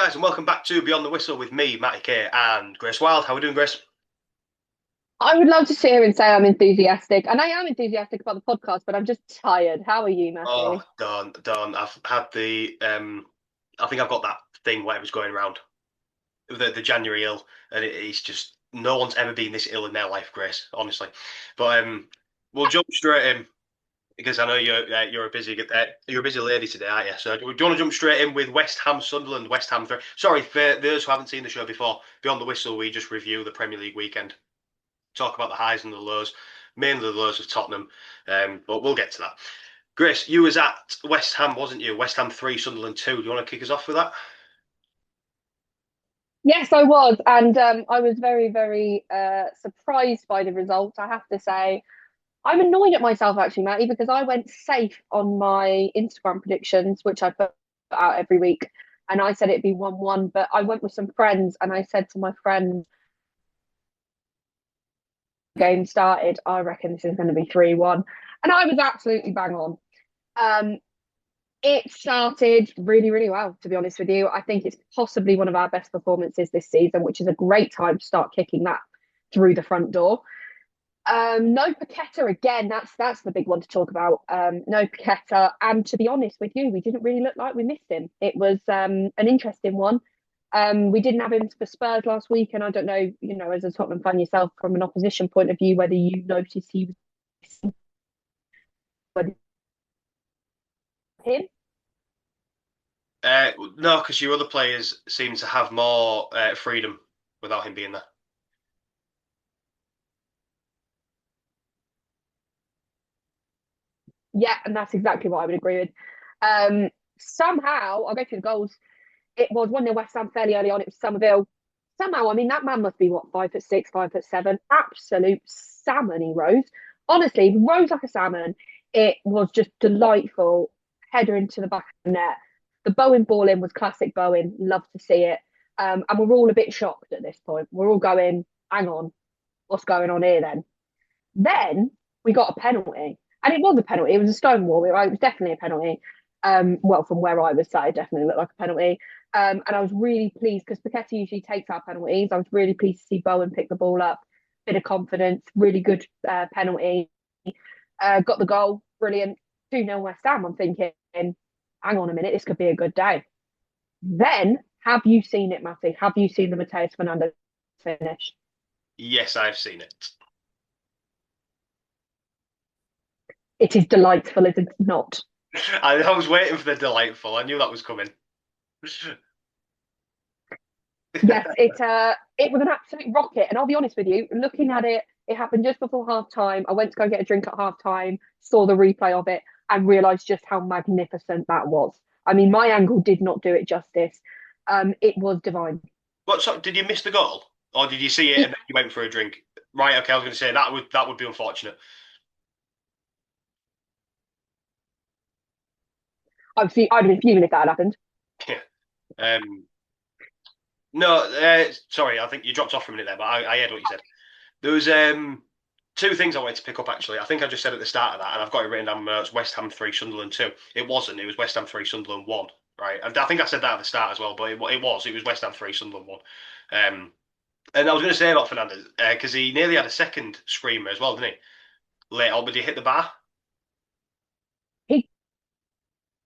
guys, and welcome back to Beyond the Whistle with me, Matty K, and Grace Wild. How are we doing, Grace? I would love to sit here and say I'm enthusiastic, and I am enthusiastic about the podcast, but I'm just tired. How are you, Oh, Matty? done. I've had I think I've got that thing, whatever's going around, the January ill, and it's just no one's ever been this ill in their life, Grace, honestly. But we'll jump straight in because I know you're a busy lady today, aren't you? So do you want to jump straight in with West Ham Sunderland, West Ham 3? Sorry, for those who haven't seen the show before, Beyond the Whistle, we just review the Premier League weekend, talk about the highs and the lows, mainly the lows of Tottenham, but we'll get to that. Grace, you was at West Ham, wasn't you? West Ham 3, Sunderland 2. Do you want to kick us off with that? Yes, I was, and I was very, very surprised by the result. I have to say, I'm annoyed at myself actually, Matty, because I went safe on my Instagram predictions, which I put out every week, and I said it'd be 1-1, but I went with some friends, and I said to my friends, game started, I reckon this is going to be 3-1, and I was absolutely bang on. Um, It started really, really well, to be honest with you. I think it's possibly one of our best performances this season, which is a great time to start kicking that through the front door. No Paqueta again. That's the big one to talk about. No Paqueta, and to be honest with you, we didn't really look like we missed him. It was an interesting one. We didn't have him for Spurs last week, and I don't know, as a Tottenham fan yourself, from an opposition point of view, whether you noticed he was whether him. No, because your other players seem to have more freedom without him being there. Yeah, and that's exactly what I would agree with. Somehow, I'll go through the goals. It was 1-0 West Ham fairly early on. It was Somerville. Somehow, I mean, that man must be what, 5'6", 5'7". Absolute salmon he rose. Honestly, he rose like a salmon. It was just delightful. Header into the back of the net. The Bowen ball in was classic Bowen. Love to see it. And we're all a bit shocked at this point. We're all going, hang on, what's going on here then? Then we got a penalty, and it was a penalty. It was a stonewall. It was definitely a penalty. Well, from where I was sat, it definitely looked like a penalty. And I was really pleased because Paqueta usually takes our penalties. I was really pleased to see Bowen pick the ball up. Bit of confidence, really good penalty. Got the goal, brilliant. 2-0 West Ham. I'm thinking, hang on a minute, this could be a good day. Then, have you seen it, Matty? Have you seen the Mateus Fernandes finish? Yes, I've seen it. It is delightful, is it not? I was waiting for the delightful. I knew that was coming. Yes, it was an absolute rocket. And I'll be honest with you, looking at it, it happened just before half time. I went to go get a drink at half time, saw the replay of it, and realised just how magnificent that was. I mean, my angle did not do it justice. It was divine. What? So, did you miss the goal, or did you see it and then you went for a drink? Right. Okay. I was going to say that would be unfortunate. I'd have been fuming if that had happened. Yeah. No. Sorry. I think you dropped off for a minute there, but I heard what you said. There was two things I wanted to pick up actually. I think I just said at the start of that, and I've got it written down. It's West Ham 3, Sunderland 2. It wasn't. It was West Ham 3, Sunderland 1. Right. And I think I said that at the start as well, but it was West Ham 3, Sunderland 1. And I was going to say about Fernandez because he nearly had a second screamer as well, didn't he? Late on, but he hit the bar. He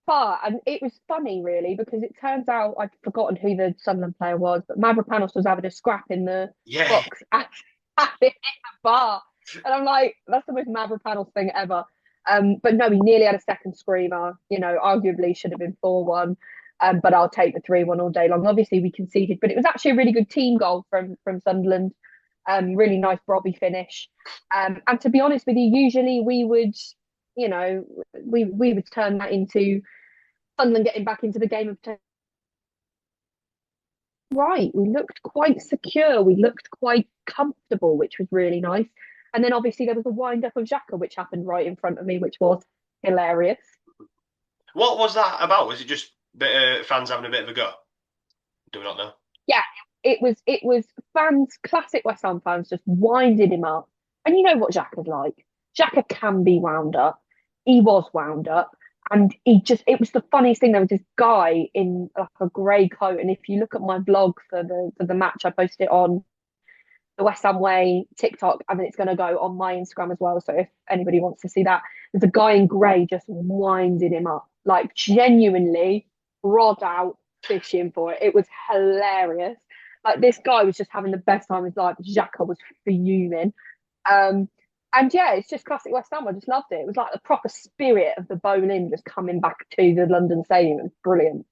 far, and it was funny really because it turns out I'd forgotten who the Sunderland player was, but Mavropanos was having a scrap in the Yeah. box at the bar. And I'm like, that's the most Mavropanos thing ever. But no, he nearly had a second screamer. Arguably should have been 4-1. But I'll take the 3-1 all day long. Obviously, we conceded, but it was actually a really good team goal from Sunderland. Really nice Robbie finish. And to be honest with you, usually we would, you know, we would turn that into Sunderland getting back into the game of right. We looked quite secure. We looked quite comfortable, which was really nice. And then obviously there was a wind up of Xhaka, which happened right in front of me, which was hilarious. What was that about? Was it just fans having a bit of a go? Do we not know? Yeah, it was fans, classic West Ham fans, just winding him up. And you know what Xhaka's like. Xhaka can be wound up. He was wound up, And it was the funniest thing. There was this guy in like a grey coat, and if you look at my vlog for the match, I posted it on the West Ham Way TikTok, and then it's going to go on my Instagram as well. So if anybody wants to see that, there's a guy in grey just winding him up, like genuinely rod out fishing for it. It was hilarious. Like this guy was just having the best time of his life. Xhaka was fuming. Um, and yeah, it's just classic West Ham. I just loved it. It was like the proper spirit of the bowling just coming back to the London Stadium. It was brilliant.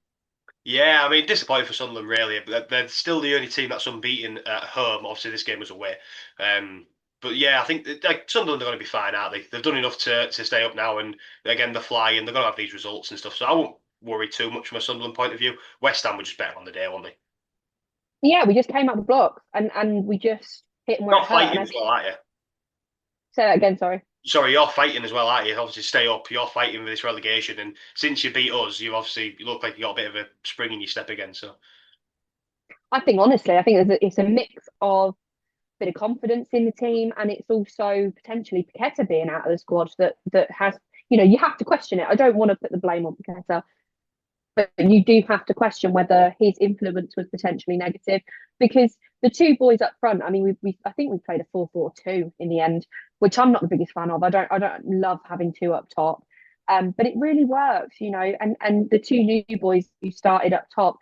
Yeah, I mean, disappointing for Sunderland, really. But they're still the only team that's unbeaten at home. Obviously, this game was away. But yeah, I think like Sunderland are going to be fine, aren't they? They've done enough to stay up now, and again, they're flying. They're going to have these results and stuff. So I won't worry too much from a Sunderland point of view. West Ham were just better on the day, weren't they? Yeah, we just came out the blocks and we just hit them where it You're hurt. And fighting I as think, well, aren't you? say that again, sorry. Sorry, you're fighting as well, aren't you? Obviously, stay up. You're fighting with this relegation, and since you beat us, you look like you got a bit of a spring in your step again. So. I think honestly, I think it's a mix of bit of confidence in the team, and it's also potentially Paqueta being out of the squad that has, you have to question it. I don't want to put the blame on Paqueta, but you do have to question whether his influence was potentially negative because the two boys up front. I mean, we I think we played a 4-4-2 in the end, which I'm not the biggest fan of. I don't love having two up top, but it really works, And the two new boys who started up top,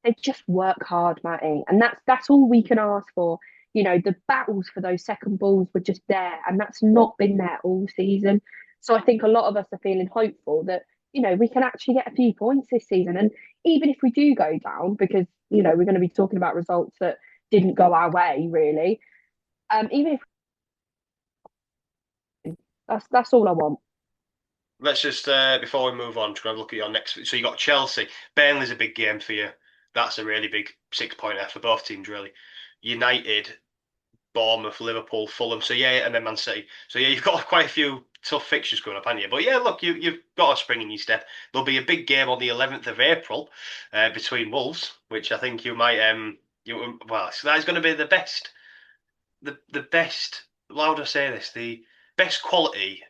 they just work hard, Matty, and that's all we can ask for. The battles for those second balls were just there, and that's not been there all season. So I think a lot of us are feeling hopeful that we can actually get a few points this season. And even if we do go down, because, we're going to be talking about results that didn't go our way, really, even if that's all I want. Let's just before we move on, to have a look at your next. So you got Chelsea. Burnley's a big game for you. That's a really big 6 pointer for both teams, really. United, Bournemouth, Liverpool, Fulham. So yeah, and then Man City. So yeah, you've got quite a few tough fixtures coming up, haven't you? But yeah, look, you've got a spring in your step. There'll be a big game on the 11th of April between Wolves, which I think you might well, so that's going to be the best, the best. How would I say this? The best quality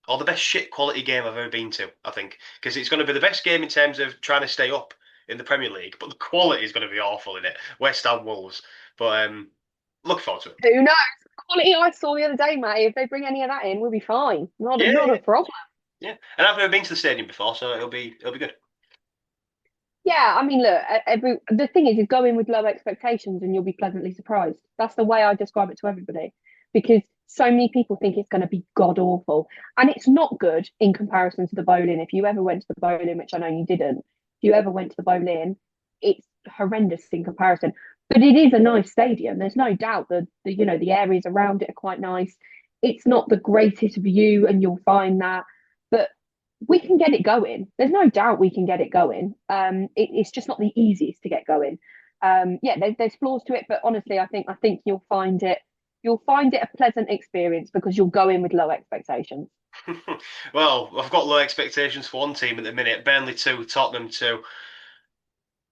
or the best shit quality game I've ever been to, I think. Because it's going to be the best game in terms of trying to stay up in the Premier League, but the quality is going to be awful in it. West Ham Wolves. But look forward to it. Who knows? Quality I saw the other day, mate. If they bring any of that in, we'll be fine. Not Yeah, not yeah, a problem. yeah. And I've never been to the stadium before, so it'll be good. Yeah, I mean, look, the thing is go in with low expectations and you'll be pleasantly surprised. That's the way I describe it to everybody, because so many people think it's going to be god awful, and it's not good in comparison to the bowling. If you ever went to the bowling, which I know you didn't, if you ever went to the bowling, it's horrendous in comparison. But it is a nice stadium. There's no doubt that the areas around it are quite nice. It's not the greatest view, and you'll find that, but we can get it going. There's no doubt we can get it going. It's just not the easiest to get going. Yeah, there's flaws to it, but honestly, I think you'll find it a pleasant experience because you'll go in with low expectations. Well, I've got low expectations for one team at the minute. Burnley 2, Tottenham 2.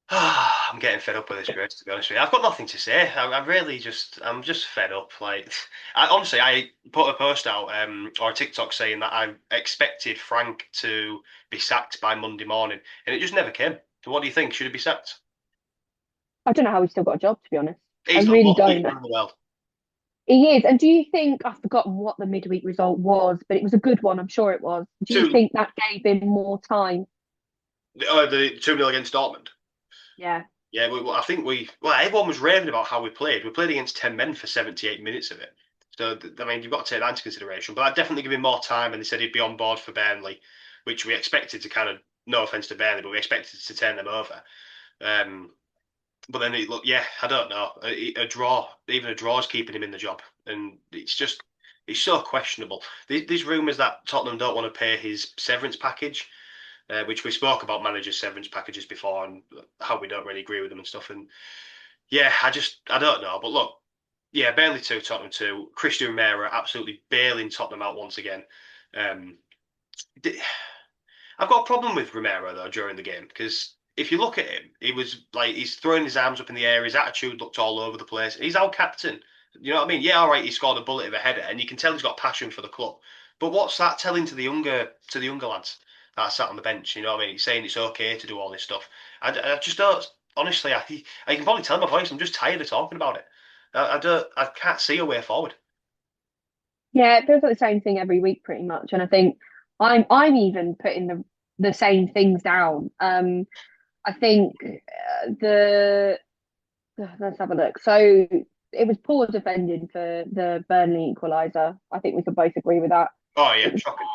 I'm getting fed up with this, Grace, to be honest with you. I've got nothing to say. I'm just fed up. Like, honestly, I put a post out, or a TikTok saying that I expected Frank to be sacked by Monday morning, and it just never came. So what do you think? Should he be sacked? I don't know how he's still got a job, to be honest. I He's the really worst don't. leader in the world. He is. And do you think, I've forgotten what the midweek result was, but it was a good one, I'm sure it was. Do you Two, think that gave him more time? the 2-0 against Dortmund. Yeah. Yeah, I think well, everyone was raving about how we played. We played against 10 men for 78 minutes of it. So, I mean, you've got to take that into consideration. But I'd definitely give him more time, and they said he'd be on board for Burnley, which we expected to kind of, no offence to Burnley, but we expected to turn them over. Um, but then, yeah, I don't know. A draw, even a draw is keeping him in the job. And it's so questionable. These rumours that Tottenham don't want to pay his severance package, which we spoke about managers' severance packages before and how we don't really agree with them and stuff. And yeah, I don't know. But look, yeah, Burnley 2, Tottenham 2. Christian Romero absolutely bailing Tottenham out once again. Um, I've got a problem with Romero though during the game because if you look at him, he was like he's throwing his arms up in the air. His attitude looked all over the place. He's our captain. You know what I mean? Yeah, all right. He scored a bullet of a header, and you can tell he's got passion for the club. But what's that telling to the younger lads? that sat on the bench. You know what I mean? He's saying it's okay to do all this stuff. I just don't. Honestly, I can probably tell in my voice. I'm just tired of talking about it. I don't. I can't see a way forward. Yeah, it feels like the same thing every week pretty much. And I think I'm even putting the same things down. I think let's have a look. So it was poor defending for the Burnley equaliser. I think we could both agree with that. Oh yeah, It was, shocking.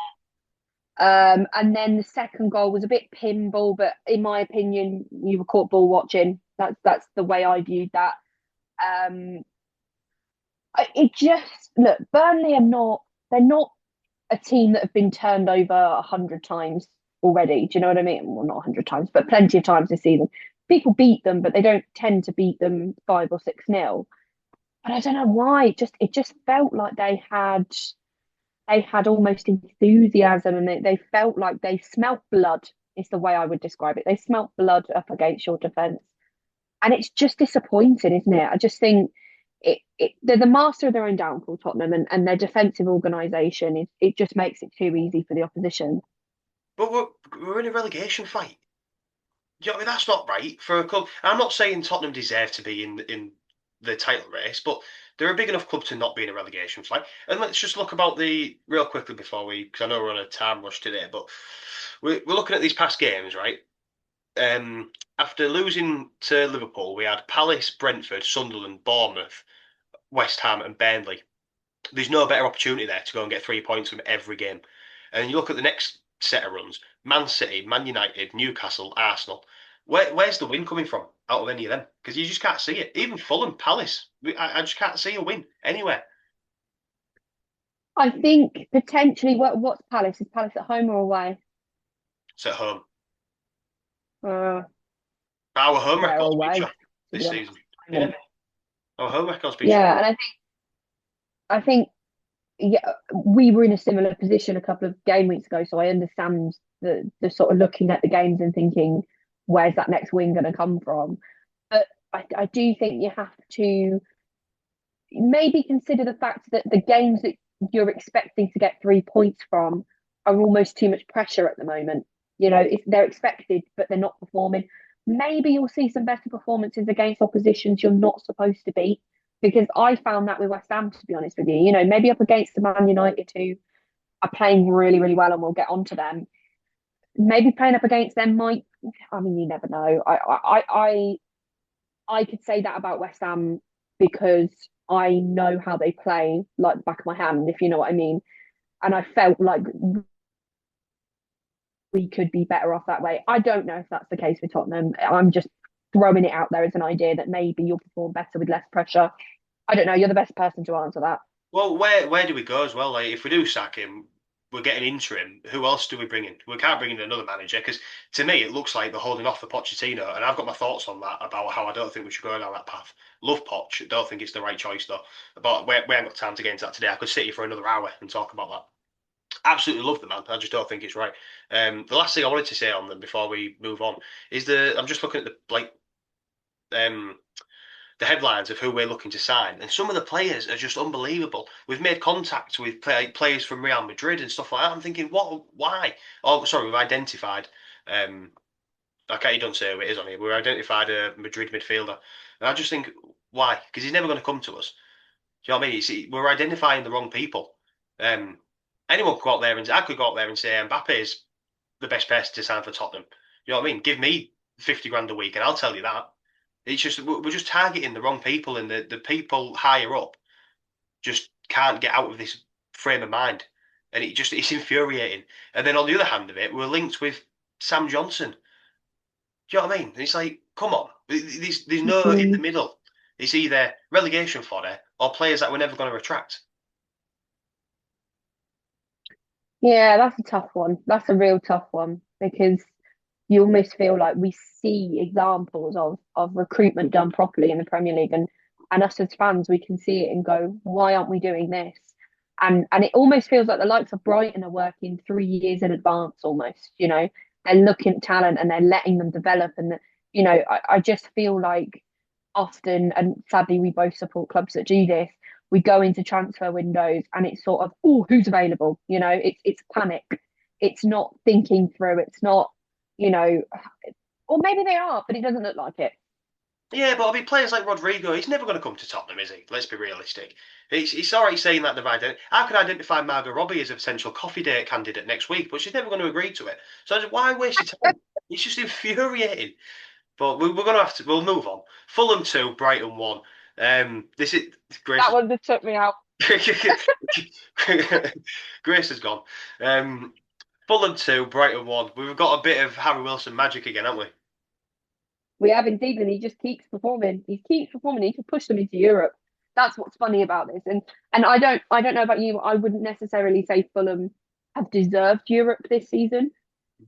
and then the second goal was a bit pinball, but in my opinion, you were caught ball watching. That's the way I viewed that. Um, it just look, Burnley are not. They're not a team that have been turned over 100 times already. Do you know what I mean? Well, not 100 times, but plenty of times this season. People beat them, but they don't tend to beat them 5 or 6-0. But I don't know why. It just felt like they had almost enthusiasm, and they felt like they smelt blood. Is the way I would describe it. They smelt blood up against your defence, and it's just disappointing, isn't it? I just think they're the master of their own downfall, Tottenham, and their defensive organisation. It just makes it too easy for the opposition. But we're in a relegation fight. You know what I mean? That's not right for a club. I'm not saying Tottenham deserve to be in the title race, but they're a big enough club to not be in a relegation fight. And let's just look about the real quickly before because I know we're on a time rush today, but we're looking at these past games, right? After losing to Liverpool, we had Palace, Brentford, Sunderland, Bournemouth, West Ham, and Burnley. There's no better opportunity there to go and get 3 points from every game. And you look at the next set of runs: Man City, Man United, Newcastle, Arsenal. Where's the win coming from out of any of them? Because you just can't see it. Even Fulham, Palace, I just can't see a win anywhere. I think potentially what's Palace? Is Palace at home or away? It's at home. Uh, Our home they're record's away, picture to this be honest. season. Yeah, our home record's picture. Yeah, and I think yeah, we were in a similar position a couple of game weeks ago, so I understand the sort of looking at the games and thinking, where's that next win going to come from? But I do think you have to maybe consider the fact that the games that you're expecting to get 3 points from are almost too much pressure at the moment. You know, if they're expected, but they're not performing. Maybe you'll see some better performances against oppositions you're not supposed to beat. Because I found that with West Ham, to be honest with you. You know, maybe up against the Man United who are playing really, really well, and we'll get onto them. Maybe playing up against them might. I mean, you never know. I could say that about West Ham because I know how they play like the back of my hand, if you know what I mean. And I felt like we could be better off that way. I don't know if that's the case with Tottenham. I'm just throwing it out there as an idea that maybe you'll perform better with less pressure. I don't know. You're the best person to answer that. Well, where do we go as well? Like, if we do sack him, we're getting interim. Who else do we bring in? We can't bring in another manager because to me it looks like they're holding off for Pochettino, and I've got my thoughts on that about how I don't think we should go down that path. Love Poch, don't think it's the right choice though. But we haven't got time to get into that today. I could sit here for another hour and talk about that. Absolutely love the man. I just don't think it's right. The last thing I wanted to say on them before we move on is I'm just looking at um the headlines of who we're looking to sign, and some of the players are just unbelievable. We've made contact with players from Real Madrid and stuff like that. I'm thinking, what? Why? Oh, sorry, we've identified. Um, I can't. You don't say who it is on here. We've identified a Madrid midfielder, and I just think, why? Because he's never going to come to us. Do you know what I mean? We're identifying the wrong people. Um, anyone could go out there and I could go out there and say Mbappe is the best person to sign for Tottenham. You know what I mean? Give me 50 grand a week, and I'll tell you that. It's just we're just targeting the wrong people, and the people higher up just can't get out of this frame of mind, and it's infuriating. And then on the other hand of it, we're linked with Sam Johnson. Do you know what I mean? It's like, come on, there's no in the Mm. middle. It's either relegation fodder or players that we're never going to attract. Yeah, that's a tough one. That's a real tough one because you almost feel like we see examples of recruitment done properly in the Premier League, and us as fans, we can see it and go, why aren't we doing this? And it almost feels like the likes of Brighton are working 3 years in advance almost, you know. They're looking at talent and they're letting them develop. And, you know, I just feel like often, and sadly, we both support clubs that do this. We go into transfer windows and it's sort of, oh, who's available? You know, it's panic. It's not thinking through. It's not, you know, or maybe they are, but it doesn't look like it. Yeah, but I mean, players like Rodrigo, he's never going to come to Tottenham, is he? Let's be realistic. It's all right saying that they've identified. I could identify Margot Robbie as a potential coffee date candidate next week, but she's never going to agree to it. So why waste your time? It's just infuriating. But we're going to have to. We'll move on. Fulham 2, Brighton 1. This is That Grace. one just took me out. Grace has gone. Um, Fulham 2, Brighton 1. We've got a bit of Harry Wilson magic again, haven't we? We have indeed, and he just keeps performing. He keeps performing. He can push them into Europe. That's what's funny about this. And I don't know about you. I wouldn't necessarily say Fulham have deserved Europe this season,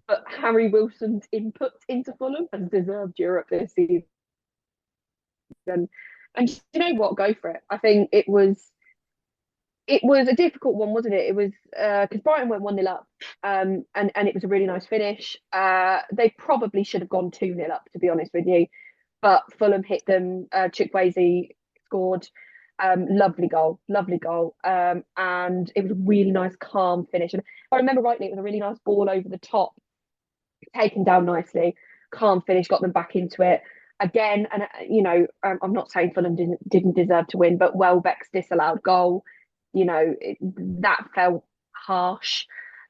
but Harry Wilson's input into Fulham has deserved Europe this season. And you know what? Go for it. I think it was a difficult one, wasn't it? It was because Brighton went 1-0 up, and it was a really nice finish. They probably should have gone 2-0 up, to be honest with you, but Fulham hit them. Chukwueze scored. Lovely goal, lovely goal. And it was a really nice, calm finish. And if I remember rightly, it was a really nice ball over the top, taken down nicely, calm finish, got them back into it again. And I'm not saying Fulham didn't deserve to win, but Welbeck's disallowed goal, that felt harsh,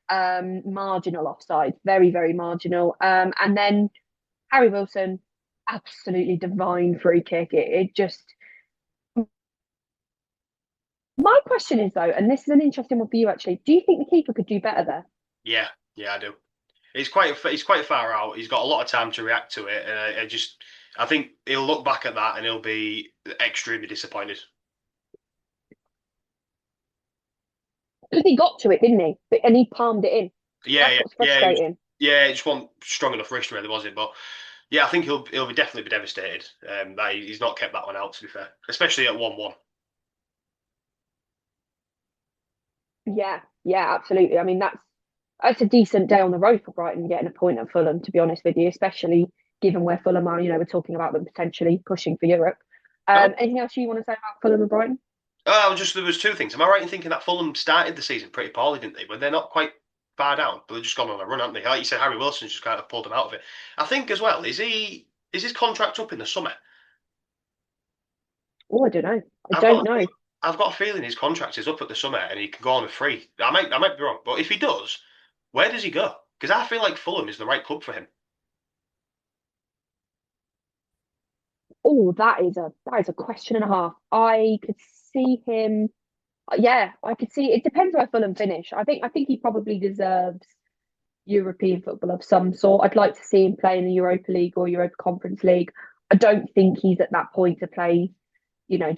marginal offside, very very marginal. And then Harry Wilson, absolutely divine free kick. It just. My question is though, and this is an interesting one for you actually. Do you think the keeper could do better there? Yeah, yeah, I do. He's quite far out. He's got a lot of time to react to it, and I think he'll look back at that and he'll be extremely disappointed. Because he got to it, didn't he? And he palmed it in. Yeah, That's yeah, what's yeah. frustrating. Yeah, it just wasn't strong enough wrist, really, was it? But yeah, I think he'll be definitely be devastated that he's not kept that one out. To be fair, especially at 1-1. Yeah, yeah, absolutely. I mean, that's a decent day on the road for Brighton getting a point at Fulham, to be honest with you, especially given where Fulham are. We're talking about them potentially pushing for Europe. Anything else you want to say about Fulham and Brighton? There was two things. Am I right in thinking that Fulham started the season pretty poorly, didn't they? But they're not quite far down, but they've just gone on a run, haven't they? Like you said, Harry Wilson's just kind of pulled them out of it. I think as well, is his contract up in the summer? Oh, I don't know. I I've don't got know. I've got a feeling his contract is up at the summer and he can go on a free. I might be wrong, but if he does, where does he go? Because I feel like Fulham is the right club for him. Oh, that is a question and a half. I could see him. Yeah, I could see. It depends where Fulham finish. I think he probably deserves European football of some sort. I'd like to see him play in the Europa League or Europa Conference League. I don't think he's at that point to play,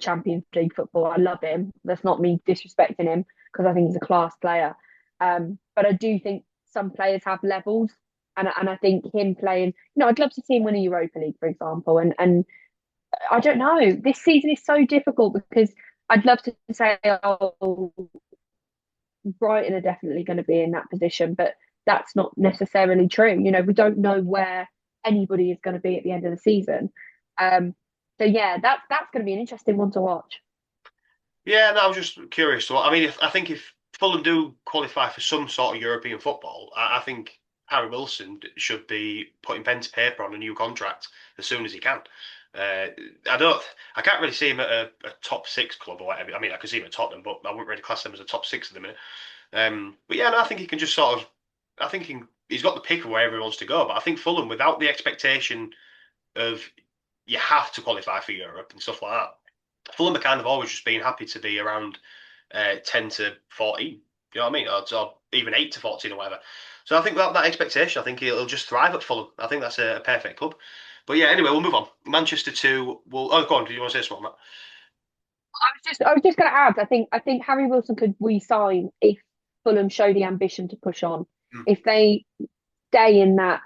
Champions League football. I love him. That's not me disrespecting him because I think he's a class player. But I do think some players have levels, and I think him playing, I'd love to see him win a Europa League, for example. And I don't know. This season is so difficult because I'd love to say, oh, Brighton are definitely going to be in that position, but that's not necessarily true. We don't know where anybody is going to be at the end of the season. Um, so yeah, that's going to be an interesting one to watch. Yeah, no, I was just curious. So, I mean, I think if Fulham do qualify for some sort of European football, I think Harry Wilson should be putting pen to paper on a new contract as soon as he can. Uh, I don't, I can't really see him at a top six club or whatever. I mean, I could see him at Tottenham, but I wouldn't really class them as a top six at the minute. But yeah, no, I think he can just sort of, I think he's got the pick of wherever he wants to go. But I think Fulham, without the expectation of you have to qualify for Europe and stuff like that, Fulham are kind of always just being happy to be around 10 to 14. You know what I mean? Or even 8 to 14 or whatever. So I think that expectation, I think he'll just thrive at Fulham. I think that's a perfect club. But yeah, anyway, we'll move on. Manchester 2. Oh, go on. Do you want to say something on I was just going to add. I think Harry Wilson could re-sign if Fulham show the ambition to push on. that? If they stay in that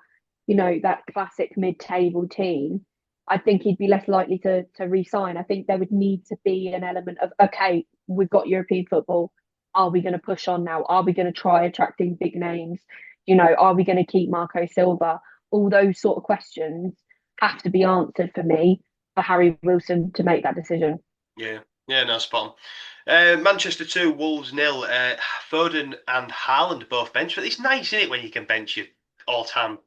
classic mid-table team, I think he'd be less likely to re-sign. I think there would need to be an element of, okay, we've got European football. Are we going to push on now? Are we going to try attracting big names? Are we going to keep Marco Silva? All those sort of questions have to be answered for me for Harry Wilson to make that decision. Yeah, yeah, no, spot on. Manchester 2, Wolves nil. Foden and Haaland both bench, but it's nice, isn't it, when you can bench your all-time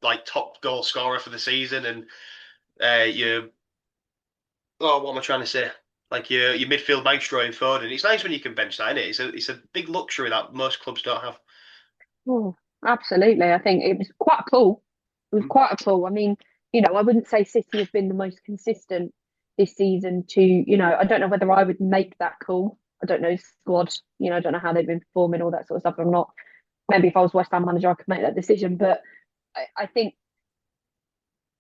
like top goal scorer for the season and your what am I trying to say? Like your midfield maestro in Foden. It's nice when you can bench that, isn't it? It's a big luxury that most clubs don't have. Oh, absolutely. I think it was quite a pull. It was Mm. quite a pull. I mean, I wouldn't say City have been the most consistent this season I don't know whether I would make that call. I don't know squad, I don't know how they've been performing, all that sort of stuff. I'm not, maybe if I was West Ham manager, I could make that decision. But I think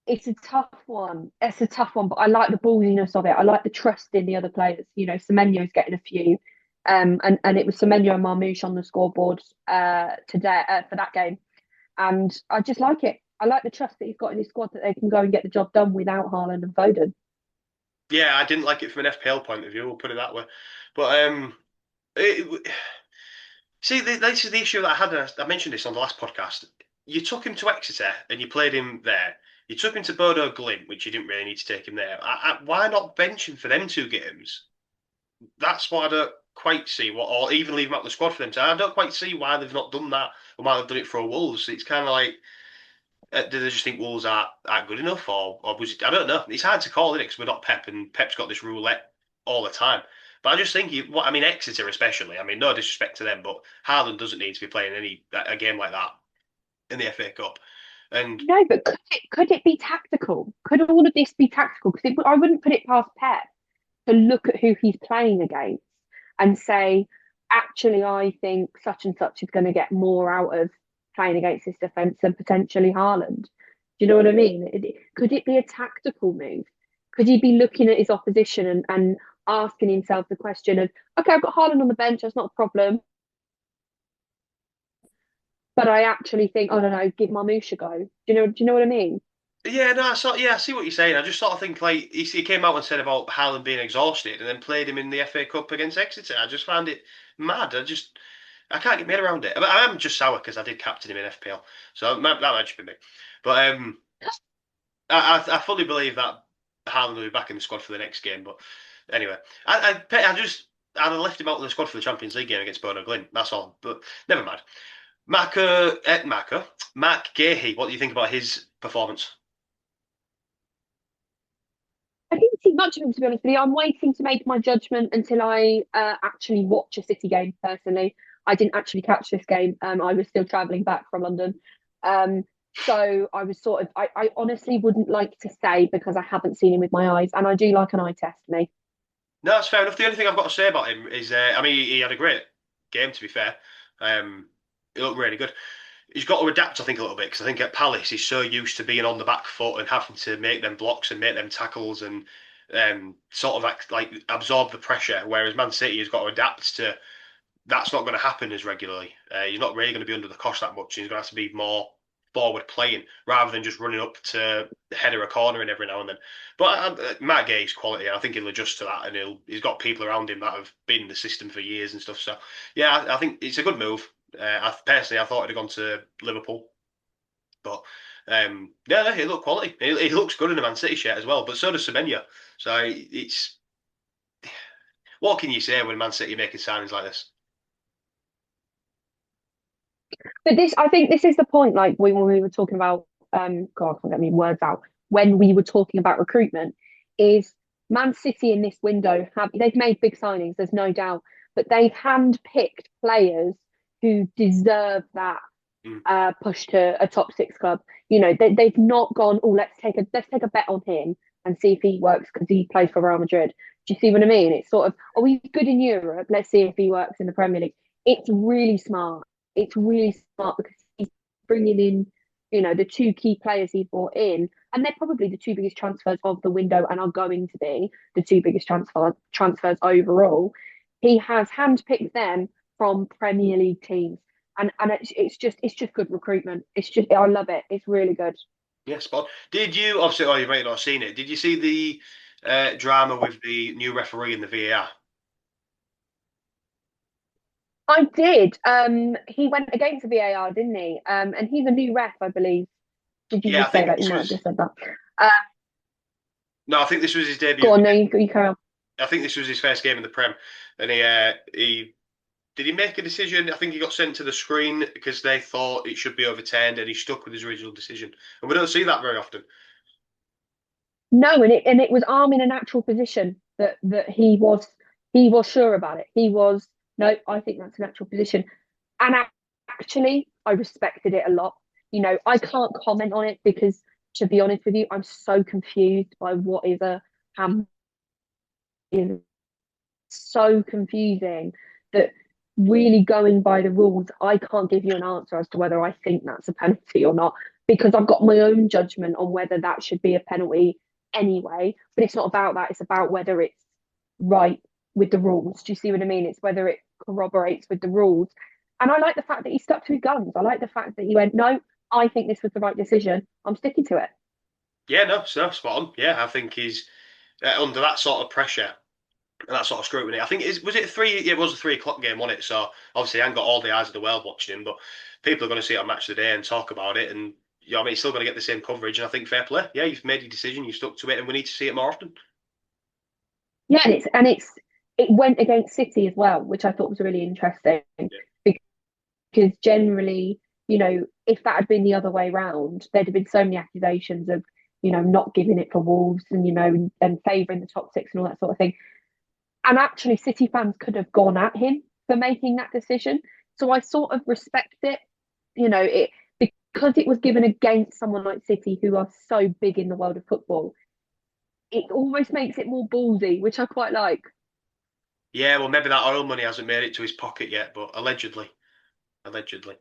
it's a tough one. It's a tough one, but I like the ballsiness of it. I like the trust in the other players. Semenyo's getting a few. And it was Semenyo and Marmoush on the scoreboard today for that game. And I just like it. I like the trust that he's got in his squad that they can go and get the job done without Haaland and Foden. Yeah, I didn't like it from an FPL point of view. We'll put it that way. But it, see, this is the issue that I had. I mentioned this on the last podcast. You took him to Exeter and you played him there. You took him to Bodo Glint, which you didn't really need to take him there. Why not bench him for them two games? That's what I don't quite see. Or even leave him out the squad for them. I don't quite see why they've not done that or why they've done it for Wolves. It's kind of like, do they just think Wolves aren't good enough, or was it? I don't know. It's hard to call it because we're not Pep, and Pep's got this roulette all the time. But I just think I mean, Exeter especially. I mean, no disrespect to them, but Haaland doesn't need to be playing a game like that in the FA Cup. And No, but could it be tactical? Could all of this be tactical? Because I wouldn't put it past Pep to look at who he's playing against and say, actually, I think such and such is going to get more out of playing against this defence than potentially Haaland. Do you know what I mean? Could it be a tactical move? Could he be looking at his opposition and asking himself the question of, okay, I've got Haaland on the bench, that's not a problem. But I actually think, oh no, no, give Marmoush a go. Do you know what I mean? yeah, no, I see what you're saying. I just sort of think like he came out and said about Haaland being exhausted, and then played him in the FA Cup against Exeter. I just found it mad. I can't get my head around it. I am just sour because I did captain him in FPL, so that might just be me. But I fully believe that Haaland will be back in the squad for the next game. But anyway, I'd have left him out of the squad for the Champions League game against Bodo Glint. That's all. But never mind. Mark Gahey. What do you think about his performance? I didn't see much of him, to be honest with you. I'm waiting to make my judgment until I actually watch a City game personally. I didn't actually catch this game. I was still travelling back from London. Um, so I was sort of, I honestly wouldn't like to say because I haven't seen him with my eyes, and I do like an eye test, me. No, that's fair enough. The only thing I've got to say about him is, I mean, he had a great game. To be fair, he looked really good. He's got to adapt, I think, a little bit because I think at Palace he's so used to being on the back foot and having to make them blocks and make them tackles and sort of like absorb the pressure. Whereas Man City has got to adapt to that's not going to happen as regularly. He's not really going to be under the cosh that much. He's going to have to be more forward playing rather than just running up to header a corner and every now and then. But Matt Gay's quality, I think he'll adjust to that, and he's got people around him that have been in the system for years and stuff. So yeah, I think it's a good move. I thought it'd have gone to Liverpool, but yeah, he looked quality. He looks good in a Man City shirt as well, but so does Semenyo. So it's what can you say when Man City are making signings like this? But I think this is the point. Like when we were talking about, God, I can't get my words out. When we were talking about recruitment, is Man City in this window they've made big signings. There's no doubt, but they've handpicked players who deserve that Mm. push to a top six club. They've not gone. Oh, let's take a bet on him and see if he works because he plays for Real Madrid. Do you see what I mean? It's sort of, oh, he's good in Europe. Let's see if he works in the Premier League. It's really smart. It's really smart because he's bringing in, the two key players he brought in, and they're probably the two biggest transfers of the window, and are going to be the two biggest transfers overall. He has handpicked them from Premier League teams and it's just good recruitment. I love it. It's really good. Yeah, spot. Did you obviously? Oh, you might not have seen it. Did you see the drama with the new referee and the VAR? I did. He went against the VAR, didn't he? And he's a new ref, I believe. Did you Yeah, I just say think that? You this might have was just said that. Uh, no, I think this was his debut. Go on, no, you carry on. I think this was his first game in the Prem, and he did he make a decision? I think he got sent to the screen because they thought it should be overturned, and he stuck with his original decision. And we don't see that very often. No, and it was arm in a natural position that he was sure about it. He was no, I think that's a natural position, and actually, I respected it a lot. I can't comment on it because, to be honest with you, I'm so confused by what is a ham is so confusing that really going by the rules, I can't give you an answer as to whether I think that's a penalty or not because I've got my own judgment on whether that should be a penalty anyway. But it's not about that, it's about whether it's right with the rules. Do you see what I mean? It's whether it corroborates with the rules. And I like the fact that he stuck to his guns. I like the fact that he went, no, I think this was the right decision. I'm sticking to it. Yeah, no, so spot on. Yeah, I think he's under that sort of pressure and that sort of scrutiny. I think was it three? Yeah, it was a 3 o'clock game, wasn't it? So obviously, I ain't got all the eyes of the world watching him, but people are going to see it on Match of the Day and talk about it, and I mean, he's still going to get the same coverage. And I think fair play. Yeah, you've made your decision, you stuck to it, and we need to see it more often. Yeah, it went against City as well, which I thought was really interesting Yeah. because generally, if that had been the other way round, there'd have been so many accusations of, not giving it for Wolves and, and favouring the top six and all that sort of thing. And actually, City fans could have gone at him for making that decision. So I sort of respect it, it because it was given against someone like City, who are so big in the world of football. It almost makes it more ballsy, which I quite like. Yeah, well, maybe that oil money hasn't made it to his pocket yet, but allegedly, allegedly.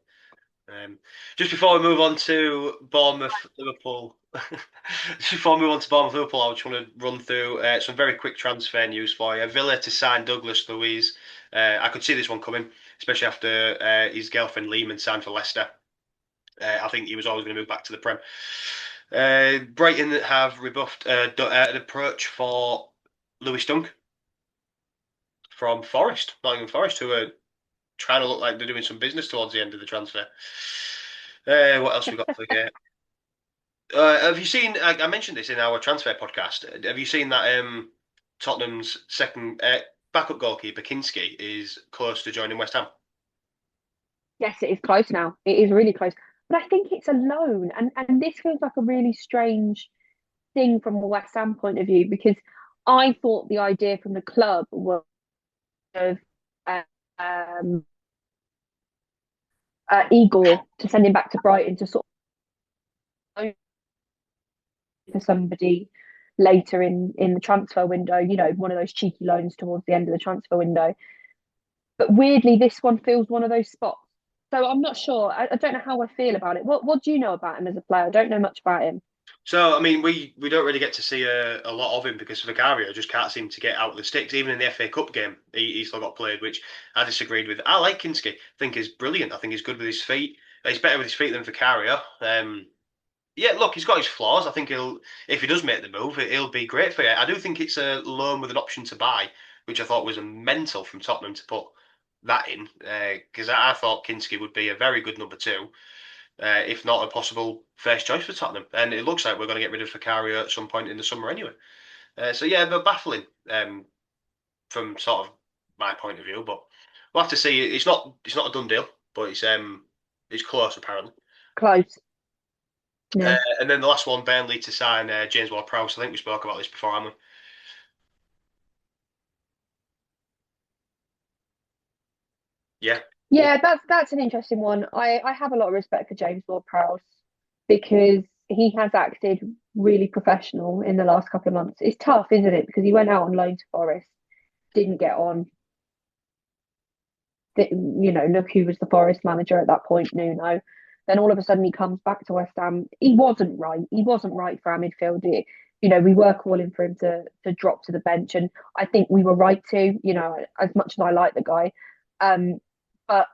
Um, just before we move on to Bournemouth, Liverpool, just before we move on to Bournemouth, Liverpool, I just want to run through some very quick transfer news for you. Villa to sign Douglas Luiz. I could see this one coming, especially after his girlfriend Lehman signed for Leicester. I think he was always going to move back to the Prem. Brighton have rebuffed an approach for Lewis Dunk from Forest, Nottingham Forest, who are trying to look like they're doing some business towards the end of the transfer. What else we got for you? Have you seen? I mentioned this in our transfer podcast. Have you seen that Tottenham's second backup goalkeeper Kinski is close to joining West Ham? Yes, it is close now. It is really close. But I think it's a loan. And this feels like a really strange thing from a West Ham point of view because I thought the idea from the club was of uh, um, Igor to send him back to Brighton to sort of for somebody later in the transfer window, one of those cheeky loans towards the end of the transfer window. But weirdly, this one feels one of those spots. So I'm not sure. I don't know how I feel about it. What do you know about him as a player? I don't know much about him. So, I mean, we don't really get to see a lot of him because Vicario just can't seem to get out of the sticks. Even in the FA Cup game, he still got played, which I disagreed with. I like Kinski. I think he's brilliant. I think he's good with his feet. He's better with his feet than Vicario. Yeah, look, he's got his flaws. I think if he does make the move, he'll be great for you. I do think it's a loan with an option to buy, which I thought was a mental from Tottenham to put that in, because I thought Kinski would be a very good number two, if not a possible first choice for Tottenham. And it looks like we're going to get rid of Vicario at some point in the summer anyway. So yeah, but baffling from sort of my point of view. But we'll have to see. It's not a done deal, but it's close apparently. Close. Yeah. And then the last one, Burnley to sign James Ward-Prowse. I think we spoke about this before, haven't we? Yeah. Yeah, that's an interesting one. I have a lot of respect for James Ward-Prowse because he has acted really professional in the last couple of months. It's tough, isn't it? Because he went out on loan to Forest, didn't get on. Look who was the Forest manager at that point, Nuno. Then all of a sudden he comes back to West Ham. He wasn't right. He wasn't right for our midfield. We were calling for him to drop to the bench, and I think we were right to. As much as I like the guy, but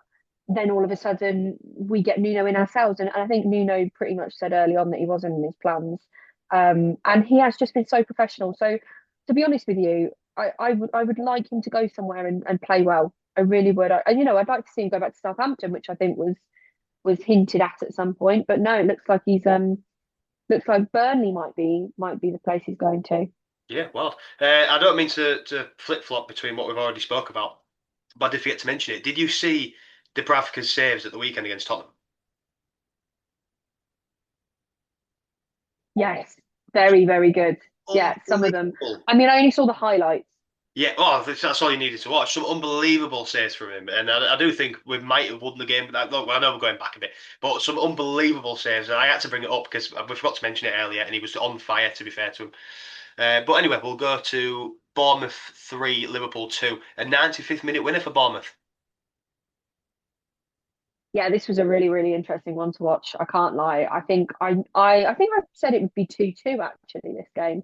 then all of a sudden we get Nuno in ourselves, and I think Nuno pretty much said early on that he wasn't in his plans, and he has just been so professional. So to be honest with you, I would like him to go somewhere and play well. I really would. I'd like to see him go back to Southampton, which I think was hinted at some point. But no, it looks like he's looks like Burnley might be the place he's going to. Yeah, well, I don't mean to flip flop between what we've already spoke about, but I did forget to mention it. Did you see Dubravka's saves at the weekend against Tottenham? Yes, very, very good. Yeah, some of them. Unbelievable. I mean, I only saw the highlights. Yeah, oh, that's all you needed to watch. Some unbelievable saves from him, and I do think we might have won the game. But look, I know we're going back a bit, but some unbelievable saves, and I had to bring it up because we forgot to mention it earlier, and he was on fire. To be fair to him, but anyway, we'll go to Bournemouth 3, Liverpool 2, a 95th minute winner for Bournemouth. Yeah, this was a really, really interesting one to watch. I can't lie. I think I said it would be 2-2 actually this game.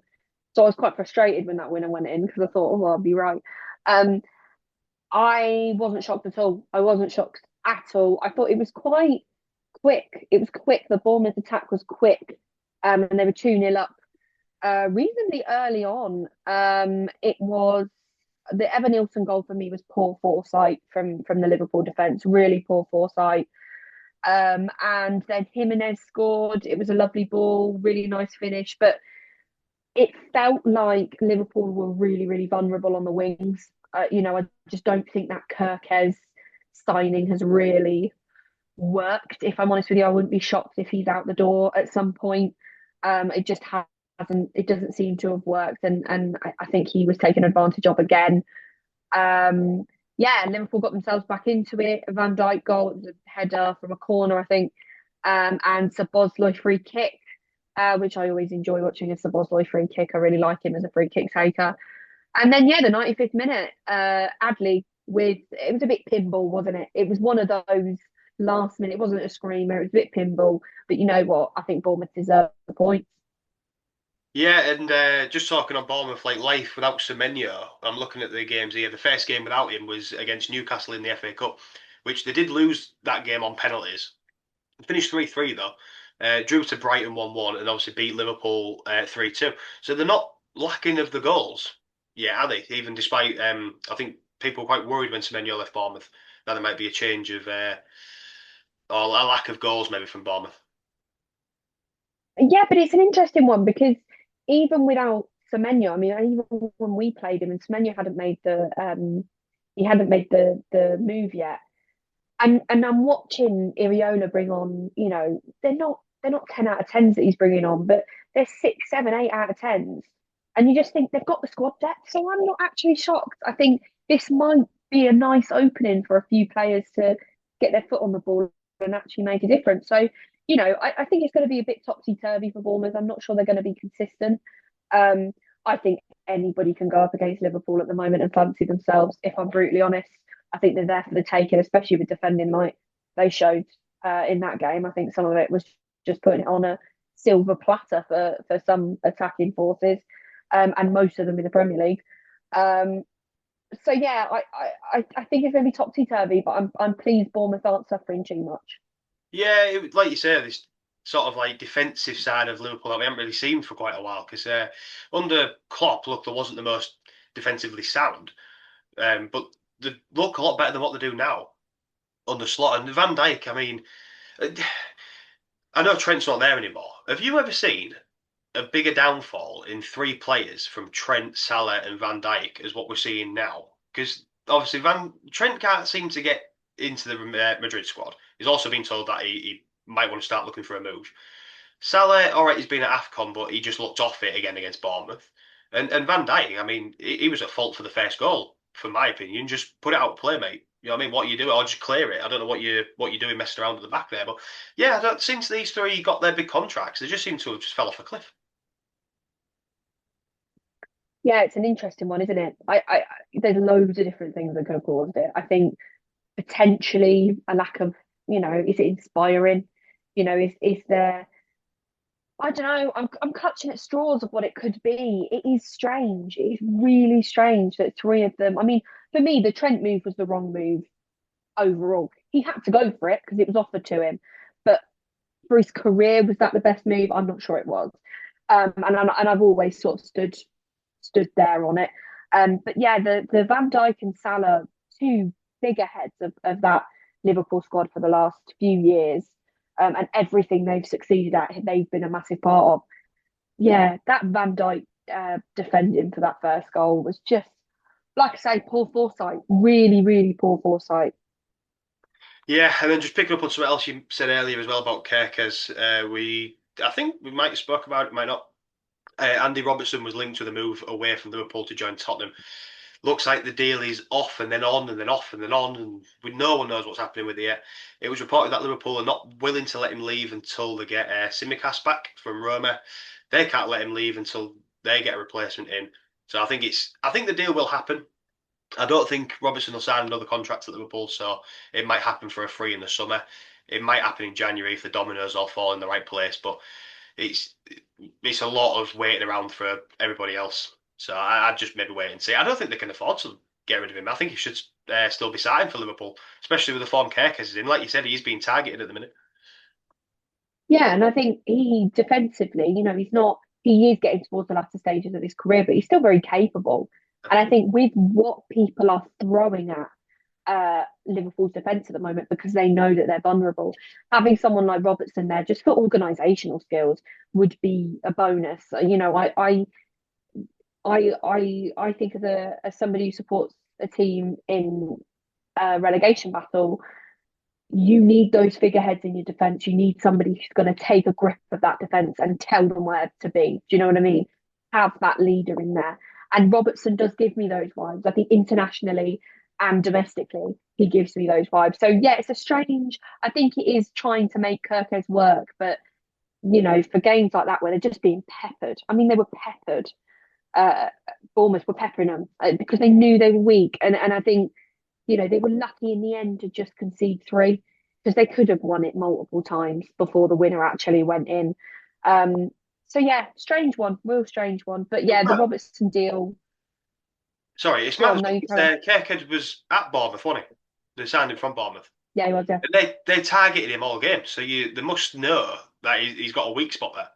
So I was quite frustrated when that winner went in because I thought, oh, well, I'll be right. Um, I wasn't shocked at all. I wasn't shocked at all. I thought it was quite quick. It was quick. The Bournemouth attack was quick. And they were 2-0 up reasonably early on. It was the Evan Nilsson goal for me was poor foresight from the Liverpool defence, really poor foresight. And then Jimenez scored. It was a lovely ball, really nice finish, but it felt like Liverpool were really, really vulnerable on the wings. I just don't think that Kirkes signing has really worked. If I'm honest with you, I wouldn't be shocked if he's out the door at some point. It just hasn't. It doesn't seem to have worked, and I think he was taken advantage of again. Um, yeah, Liverpool got themselves back into it. A Van Dijk goal, it was a header from a corner, I think, and Szoboszlai free kick, which I always enjoy watching a Szoboszlai free kick. I really like him as a free kick taker. And then yeah, the 95th minute, Adley with it was a bit pinball, wasn't it? It was one of those last minute. It wasn't a screamer. It was a bit pinball. But you know what? I think Bournemouth deserve the points. Yeah, and just talking on Bournemouth, like life without Semenyo, I'm looking at the games here. The first game without him was against Newcastle in the FA Cup, which they did lose that game on penalties. Finished 3-3 though. Drew to Brighton 1-1 and obviously beat Liverpool 3-2. So they're not lacking of the goals. Yeah, are they? Even despite I think people were quite worried when Semenyo left Bournemouth that there might be a change of or a lack of goals maybe from Bournemouth. Yeah, but it's an interesting one because even without Semenyo, I mean, even when we played him and Semenyo hadn't made the move yet. And I'm watching Iriola bring on, they're not 10 out of 10s that he's bringing on, but they're 6, 7, 8 out of 10s. And you just think they've got the squad depth. So I'm not actually shocked. I think this might be a nice opening for a few players to get their foot on the ball and actually make a difference. So, I think it's going to be a bit topsy-turvy for Bournemouth. I'm not sure they're going to be consistent. Um, I think anybody can go up against Liverpool at the moment and fancy themselves, if I'm brutally honest. I think they're there for the taking, especially with defending like they showed in that game. I think some of it was just putting it on a silver platter for some attacking forces, and most of them in the Premier League. Um, so yeah, I think it's going to be topsy turvy, but I'm pleased Bournemouth aren't suffering too much. Yeah, like you say, this sort of like defensive side of Liverpool that we haven't really seen for quite a while because under Klopp, look, there wasn't the most defensively sound, but they look a lot better than what they do now under Slot and Van Dijk. I mean, I know Trent's not there anymore. Have you ever seen a bigger downfall in three players from Trent, Salah, and Van Dijk as what we're seeing now? Because obviously Van Trent can't seem to get into the Madrid squad. He's also been told that he might want to start looking for a move. Salah, all right, he's been at AFCON, but he just looked off it again against Bournemouth. And Van Dijk, I mean, he was at fault for the first goal, for my opinion. Just put it out, play, mate. You know what I mean? What you do, or just clear it. I don't know what you're doing messing around at the back there, but yeah, since these three got their big contracts, they just seem to have just fell off a cliff. Yeah, it's an interesting one, isn't it? There's loads of different things that could have caused it. I think potentially a lack of, is it inspiring? Is there I don't know. I'm clutching at straws of what it could be. It is strange. It is really strange that three of them. I mean, for me, the Trent move was the wrong move overall. He had to go for it because it was offered to him. But for his career, was that the best move? I'm not sure it was. And I've always sort of stood there on it. But yeah, the Van Dijk and Salah, two figureheads of that Liverpool squad for the last few years, and everything they've succeeded at, they've been a massive part of. Yeah, that Van Dijk. defending for that first goal was just, like I say, poor foresight. Really, really poor foresight. Yeah, and then just picking up on something else you said earlier as well about Kerkez, I think we might have spoke about it, might not. Andy Robertson was linked with a move away from Liverpool to join Tottenham. Looks like the deal is off and then on and then off and then on, and no one knows what's happening with it yet. It was reported that Liverpool are not willing to let him leave until they get Simicast back from Roma. They can't let him leave until they get a replacement in. So I think the deal will happen. I don't think Robertson will sign another contract at Liverpool, so it might happen for a free in the summer. It might happen in January if the dominoes all fall in the right place, but it's it's a lot of waiting around for everybody else. So I'd just maybe wait and see. I don't think they can afford to get rid of him. I think he should still be signed for Liverpool, especially with the form Kerkez is in. Like you said, he's being targeted at the minute. Yeah, and I think he defensively, he's not, he is getting towards the latter stages of his career, but he's still very capable. And I think with what people are throwing at Liverpool's defence at the moment, because they know that they're vulnerable, having someone like Robertson there just for organisational skills would be a bonus. I think as somebody who supports a team in a relegation battle, you need those figureheads in your defence. You need somebody who's going to take a grip of that defence and tell them where to be. Do you know what I mean? Have that leader in there. And Robertson does give me those vibes. I think internationally and domestically, he gives me those vibes. So yeah, it's a strange. I think it is trying to make Kirkes work, but for games like that where they're just being peppered. I mean, they were peppered. Uh, Bournemouth were peppering them because they knew they were weak, and I think they were lucky in the end to just concede three because they could have won it multiple times before the winner actually went in. Um, so yeah, strange one, real strange one. But It's yeah, the mad. Robertson deal. Sorry, it's Go mad as on, no, well you because carry on. Kerkez was at Bournemouth, wasn't he? They signed him from Bournemouth. Yeah, he was. Yeah, And they targeted him all game, so they must know that he's got a weak spot there.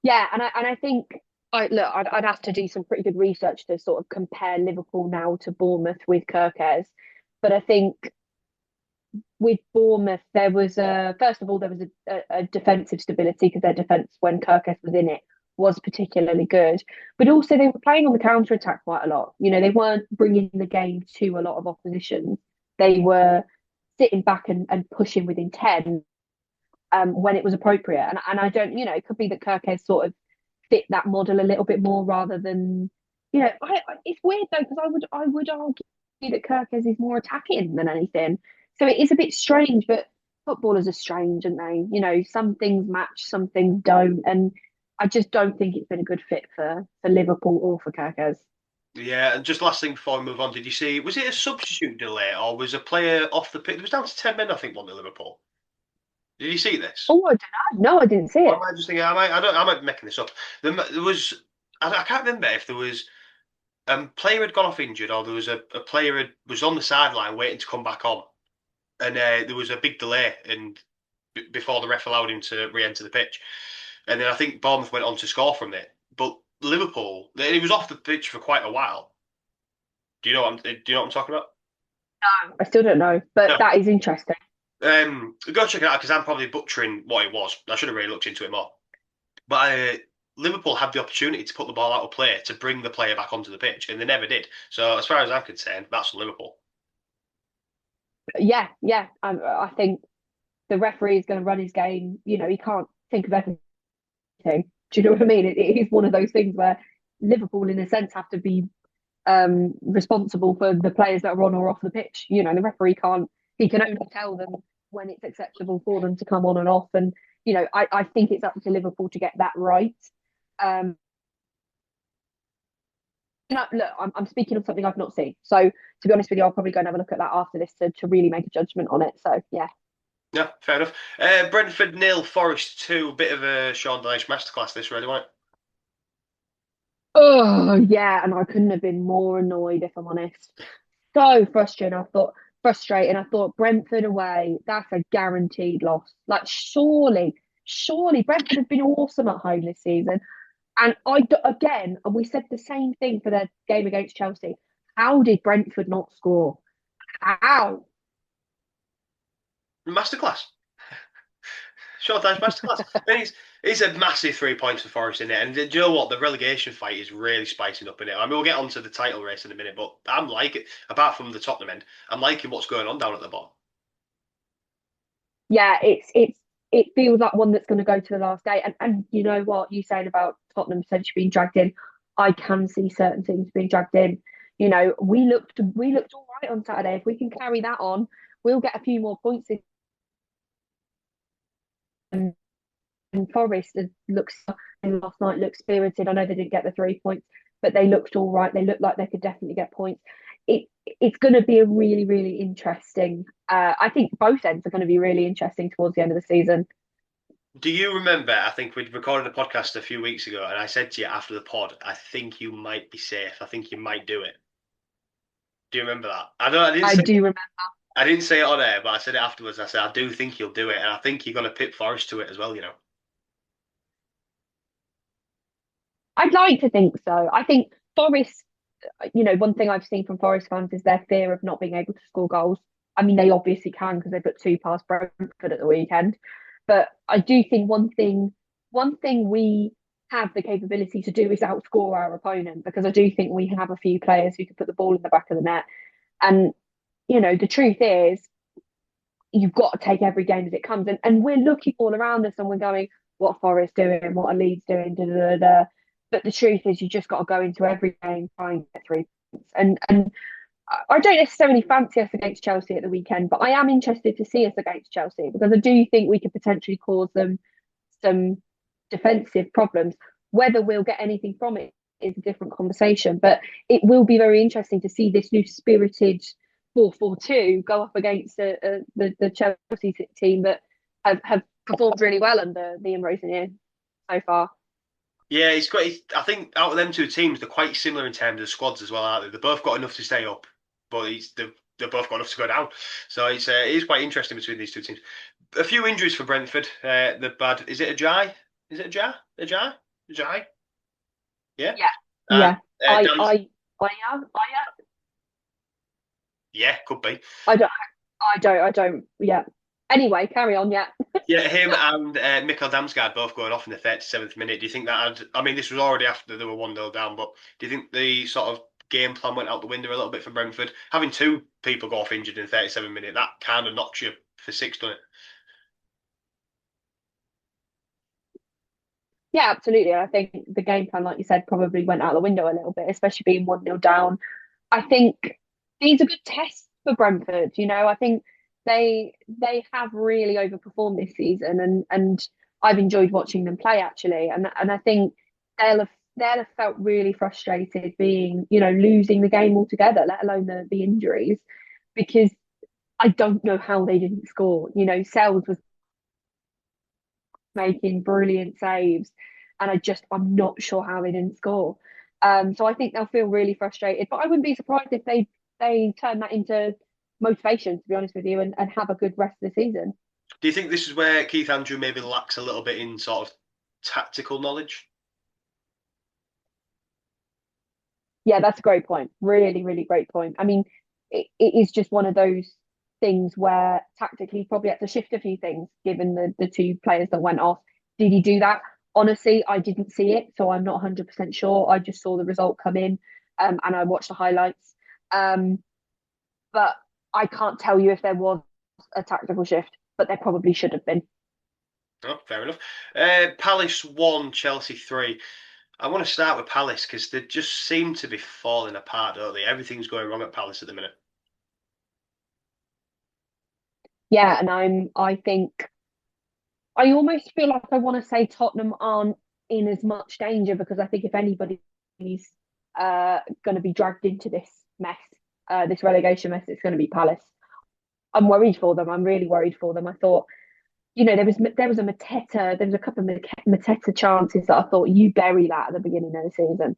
yeah, and I think I'd have to do some pretty good research to sort of compare Liverpool now to Bournemouth with Kirkes, but I think with Bournemouth, there was first of all there was a defensive stability because their defence when Kirkes was in it was particularly good, but also they were playing on the counter attack quite a lot. They weren't bringing the game to a lot of opposition. They were sitting back and pushing with intent when it was appropriate. And I don't, it could be that Kirkes sort of fit that model a little bit more rather than, it's weird though because I would argue that Kirkes is more attacking than anything. So it is a bit strange, but footballers are strange, aren't they? Some things match, some things don't, and I just don't think it's been a good fit for Liverpool or for Kirkes. Yeah, and just last thing before we move on, did you see, was it a substitute delay or was a player off the pitch? It was down to 10 men, I think, one to Liverpool. Did you see this? Oh, I don't know. No, I didn't see Or it. am I just thinking, I might be making this up. There was, I can't remember if there was player had gone off injured or there was a player was on the sideline waiting to come back on. And there was a big delay and before the ref allowed him to re-enter the pitch. And then I think Bournemouth went on to score from it. But Liverpool, he was off the pitch for quite a while. Do you know what I'm talking about? I still don't know, but No. that is interesting. Go check it out because I'm probably butchering what it was. I should have really looked into it more. But Liverpool had the opportunity to put the ball out of play to bring the player back onto the pitch, and they never did. So as far as I'm concerned, that's Liverpool. Yeah, yeah. I think the referee is going to run his game. He can't think of everything. Do you know what I mean? It is one of those things where Liverpool, in a sense, have to be responsible for the players that are on or off the pitch. The referee can't. He can only tell them when it's acceptable for them to come on and off. And I think it's up to Liverpool to get that right. Um, look, I'm speaking of something I've not seen. So to be honest with you, I'll probably go and have a look at that after this to really make a judgment on it. So yeah. Yeah, fair enough. Brentford nil, Forest 2. Bit of a Sean Dyche masterclass this, really, wasn't Oh yeah, and I couldn't have been more annoyed if I'm honest. So frustrating. I thought Brentford away, that's a guaranteed loss. Like surely Brentford have been awesome at home this season. And again, and we said the same thing for their game against Chelsea. How did Brentford not score? How? it? Masterclass. Sean Dyche masterclass. And It's a massive 3 points for Forest in it, and do you know what? The relegation fight is really spicing up in it. I mean, we'll get onto the title race in a minute, but I'm liking, apart from the Tottenham end, I'm liking what's going on down at the bottom. Yeah, it feels like one that's going to go to the last day. And you know what you saying about Tottenham potentially being dragged in, I can see certain things being dragged in. You know, we looked all right on Saturday. If we can carry that on, we'll get a few more points in. And Forest looks and last night looked spirited. I know they didn't get the 3 points, but they looked all right. They looked like they could definitely get points. It's going to be a really really interesting. I think both ends are going to be really interesting towards the end of the season. Do you remember? I think we'd recorded a podcast a few weeks ago, and I said to you after the pod, I think you might be safe. I think you might do it. Do you remember that? I don't. I do remember. I didn't say it on air, but I said it afterwards. I said I do think you'll do it, and I think you're going to pip Forest to it as well. You know. I'd like to think so. I think Forest, one thing I've seen from Forest fans is their fear of not being able to score goals. I mean, they obviously can because they put two past Brentford at the weekend. But I do think one thing we have the capability to do is outscore our opponent because I do think we have a few players who can put the ball in the back of the net. And, the truth is you've got to take every game as it comes. And we're looking all around us and we're going, what Forest doing, what are Leeds doing, da, da, da, da. But the truth is you just got to go into every game, try and get 3 points. And I don't necessarily fancy us against Chelsea at the weekend, but I am interested to see us against Chelsea because I do think we could potentially cause them some defensive problems. Whether we'll get anything from it is a different conversation, but it will be very interesting to see this new spirited 4-4-2 go up against the Chelsea team that have performed really well under the Rosenier so far. Yeah, it's quite. I think out of them two teams, they're quite similar in terms of squads as well, aren't they? They've both got enough to stay up, but they've both got enough to go down. So it is quite interesting between these two teams. A few injuries for Brentford. The bad. Is it a Jai? Is it a Jai? A Jai? A Jai? Yeah. Yeah, And yeah. I Dan. I I Yeah, could be. I don't I don't. Yeah. Anyway, carry on. Yeah. Yeah, him and Mikkel Damsgaard both going off in the 37th minute. Do you think that had, I mean, this was already after they were 1-0 down, but do you think the sort of game plan went out the window a little bit for Brentford? Having two people go off injured in 37 minutes, that kind of knocks you for six, doesn't it? Yeah, absolutely. I think the game plan, like you said, probably went out the window a little bit, especially being 1-0 down. I think these are good tests for Brentford. I think they have really overperformed this season, and I've enjoyed watching them play actually. And I think they'll have felt really frustrated being, losing the game altogether, let alone the injuries, because I don't know how they didn't score. Sells was making brilliant saves, and I'm not sure how they didn't score. So I think they'll feel really frustrated, but I wouldn't be surprised if they turn that into motivation, to be honest with you, and have a good rest of the season. Do you think this is where Keith Andrew maybe lacks a little bit in sort of tactical knowledge? Yeah, that's a great point. Really, really great point. I mean, it is just one of those things where tactically he probably had to shift a few things given the two players that went off. Did he do that? Honestly, I didn't see it, so I'm not 100% sure. I just saw the result come in, and I watched the highlights. Um, but I can't tell you if there was a tactical shift, but there probably should have been. Oh, fair enough. Palace 1, Chelsea 3. I want to start with Palace because they just seem to be falling apart, don't they? Everything's going wrong at Palace at the minute. Yeah, and I think I almost feel like I want to say Tottenham aren't in as much danger because I think if anybody's going to be dragged into this mess, this relegation mess, it's going to be Palace. I'm worried for them. I'm really worried for them. I thought, there was a Mateta, there was a couple of Mateta chances that I thought you bury that at the beginning of the season.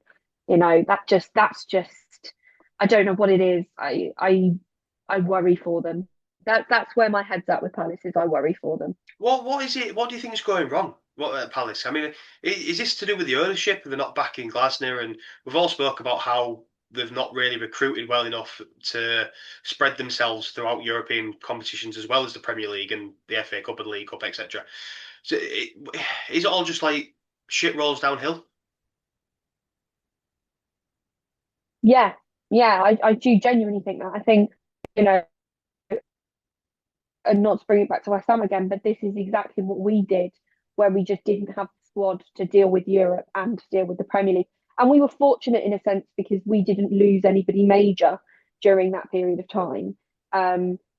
That's just I don't know what it is. I worry for them. That's where my head's at with Palace is I worry for them. What is it? What do you think is going wrong? What at Palace? I mean, is this to do with the ownership? They're not backing Glasner, and we've all spoke about how they've not really recruited well enough to spread themselves throughout European competitions as well as the Premier League and the FA Cup and League Cup, etc. So is it all just like shit rolls downhill? Yeah, yeah, I do genuinely think that. I think, you know, and not to bring it back to West Ham again, but this is exactly what we did, where we just didn't have the squad to deal with Europe and to deal with the Premier League. And we were fortunate in a sense because we didn't lose anybody major during that period of time.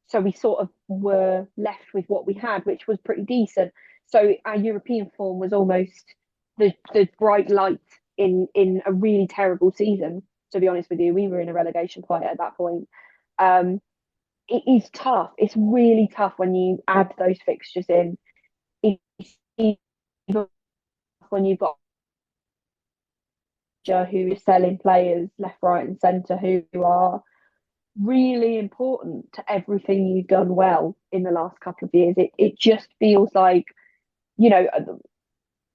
So we sort of were left with what we had, which was pretty decent. So our European form was almost the bright light in a really terrible season. To be honest with you, we were in a relegation fight at that point. Um, it is tough. It's really tough when you add those fixtures in. It's even when you've got who is selling players left, right, and centre who are really important to everything you've done well in the last couple of years. It just feels like, you know,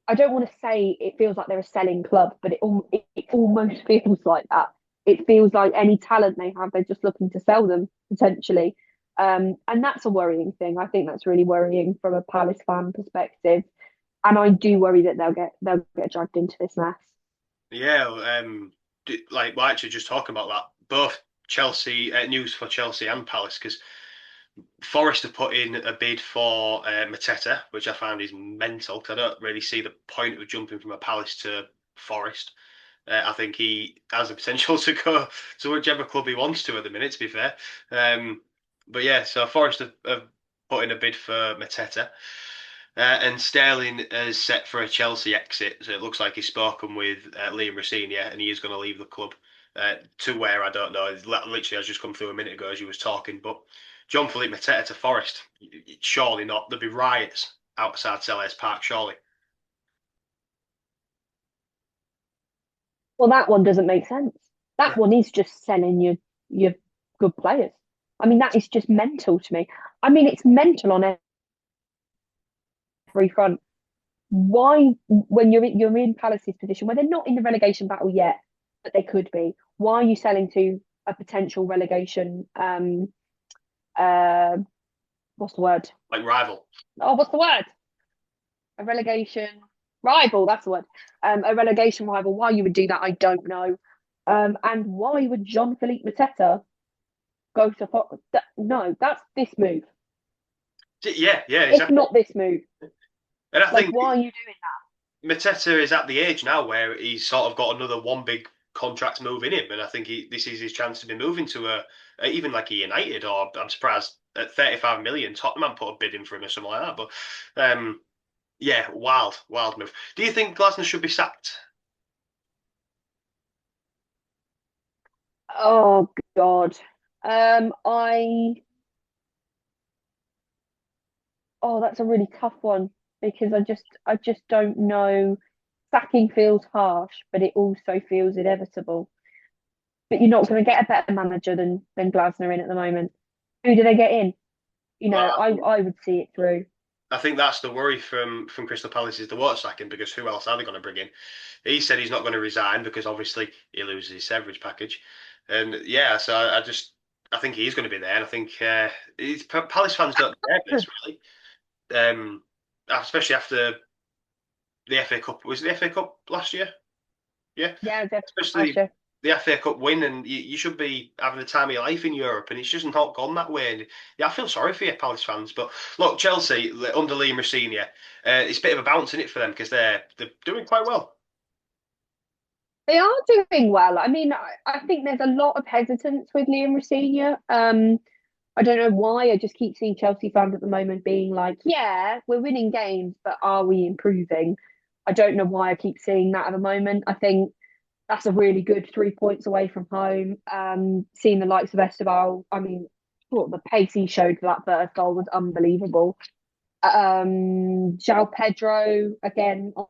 I don't want to say it feels like they're a selling club, but it almost feels like that. It feels like any talent they have, they're just looking to sell them potentially. And that's a worrying thing. I think that's really worrying from a Palace fan perspective. And I do worry that they'll get dragged into this mess. Yeah, like we're actually just talking about that. Both Chelsea news for Chelsea and Palace because Forest have put in a bid for Mateta, which I found is mental because I don't really see the point of jumping from a Palace to Forest. I think he has the potential to go to whichever club he wants to at the minute, to be fair. But yeah, so Forest have put in a bid for Mateta. And Sterling is set for a Chelsea exit, so it looks like he's spoken with Liam Rossignol and he is going to leave the club to where I don't know. Literally, has just come through a minute ago as you was talking. But John Philippe Mateta to Forest, surely not. There'd be riots outside Selhurst Park, surely. Well, that one doesn't make sense. That one is just selling your good players. I mean, that is just mental to me. I mean, it's mental on every front. Why, when you're in Palace's position, where they're not in the relegation battle yet, but they could be, why are you selling to a potential relegation uh what's the word? Like rival. Oh, what's the word? A relegation rival, that's the word. A relegation rival. Why you would do that, I don't know. And why would John Philippe Mateta go to no, that's this move. Yeah, yeah, If exactly. not this move. And I Like, think why are you doing Mateta is at the age now where he's sort of got another one big contract move in him, and I think this is his chance to be moving to even like a United, or I'm surprised at 35 million Tottenham put a bid in for him or something like that. But yeah, wild move. Do you think Glasner should be sacked? that? Oh God. I oh, that's a really tough one because I just don't know. Sacking feels harsh, but it also feels inevitable. But you're not going to get a better manager than Glasner in at the moment. Who do they get in? Well, I would see it through. I think that's the worry from Crystal Palace is the water sacking because who else are they going to bring in? He said he's not going to resign because obviously he loses his severance package, and yeah, so I think he's going to be there, and I think Palace fans don't care this really, um, especially after the FA Cup. Was it the FA Cup last year? Yeah, Yeah, definitely last especially year. the FA Cup win, and you should be having the time of your life in Europe, and it's just not gone that way. And yeah, I feel sorry for you, Palace fans. But look, Chelsea under Liam Rossignol, it's a bit of a bounce in it for them because they're doing quite well. They are doing well. I mean, I think there's a lot of hesitance with Liam Rossignol. I don't know why. I just keep seeing Chelsea fans at the moment being like, "Yeah, we're winning games, but are we improving?" I don't know why I keep seeing that at the moment. I think that's a really good 3 points away from home. Seeing the likes of Esteban, I mean, what the pace he showed for that first goal was unbelievable. João Pedro again on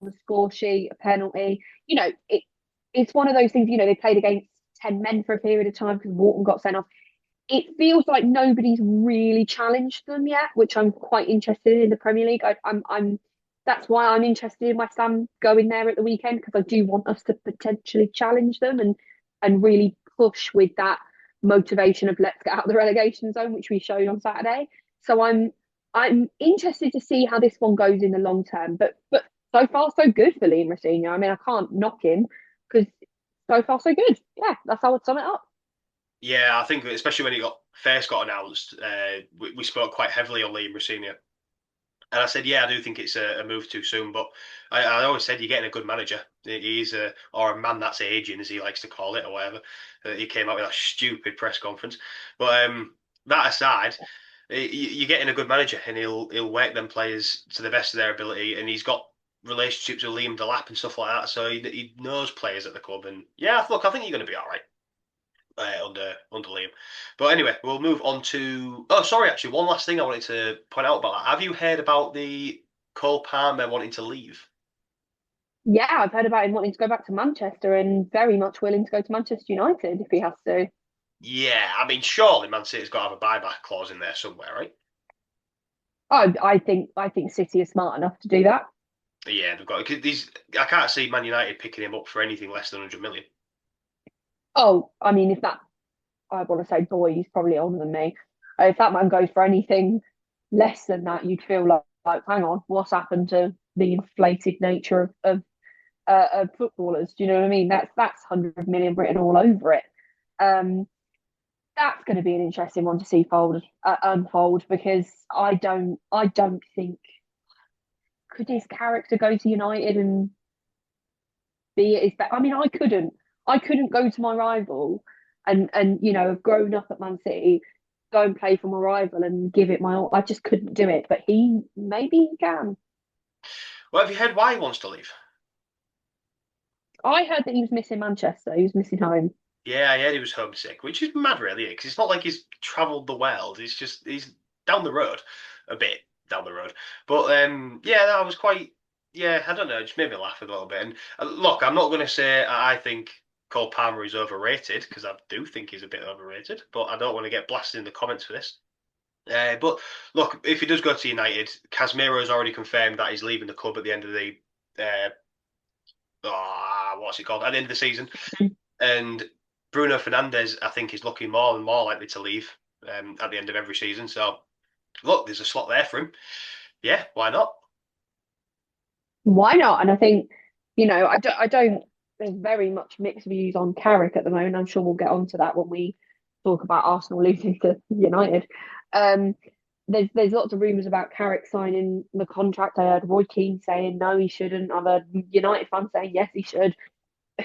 the score sheet, a penalty. It's one of those things. They played against 10 men for a period of time because Wharton got sent off. It feels like nobody's really challenged them yet, which I'm quite interested in the Premier League. I'm That's why I'm interested in West Ham going there at the weekend because I do want us to potentially challenge them and really push with that motivation of let's get out of the relegation zone, which we showed on Saturday. So I'm interested to see how this one goes in the long term. But so far so good for Liam Rosenior. I mean, I can't knock him because so far so good. Yeah, that's how I'd sum it up. Yeah, I think especially when he first got announced, we spoke quite heavily on Liam Rosenior. And I said, yeah, I do think it's a move too soon, but I always said you're getting a good manager. He's or a man that's aging, as he likes to call it, or whatever. He came out with that stupid press conference. But that aside, you're getting a good manager, and he'll work them players to the best of their ability, and he's got relationships with Liam Delap and stuff like that, so he knows players at the club. And yeah, look, I think you're going to be all right under Liam. But anyway, we'll move on to. Oh, sorry, actually, one last thing I wanted to point out about that. Have you heard about the Cole Palmer wanting to leave? Yeah, I've heard about him wanting to go back to Manchester and very much willing to go to Manchester United if he has to. Yeah, I mean, surely Man City's got to have a buyback clause in there somewhere, right? I think City is smart enough to do that. Yeah, they've got. Cause these, I can't see Man United picking him up for anything less than 100 million. Oh, I mean, if that I want to say boy, he's probably older than me. If that man goes for anything less than that, you'd feel like hang on, what's happened to the inflated nature of footballers? Do you know what I mean? That's 100 million written all over it. Um, that's going to be an interesting one to see unfold because I don't think could his character go to United and be at his best. I mean, I couldn't go to my rival and have grown up at Man City, go and play for my rival and give it my all. I just couldn't do it, but he maybe he can. Well, have you heard why he wants to leave? I heard that he was missing Manchester. He was missing home. Yeah, I heard he was homesick, which is mad, really, because it's not like he's travelled the world. He's down the road, a bit down the road. But yeah, that was quite. Yeah, I don't know. It just made me laugh a little bit. And look, I'm not going to say I think Cole Palmer is overrated because I do think he's a bit overrated. But I don't want to get blasted in the comments for this. But look, if he does go to United, Casemiro has already confirmed that he's leaving the club at the end of the what's it called? At the end of the season. And Bruno Fernandes, I think, is looking more and more likely to leave at the end of every season. So, look, there's a slot there for him. Yeah, why not? Why not? And I think, I don't. There's very much mixed views on Carrick at the moment. I'm sure we'll get onto that when we talk about Arsenal losing to United. Um, there's lots of rumours about Carrick signing the contract. I heard Roy Keane saying no, he shouldn't. I've heard United fans saying yes, he should.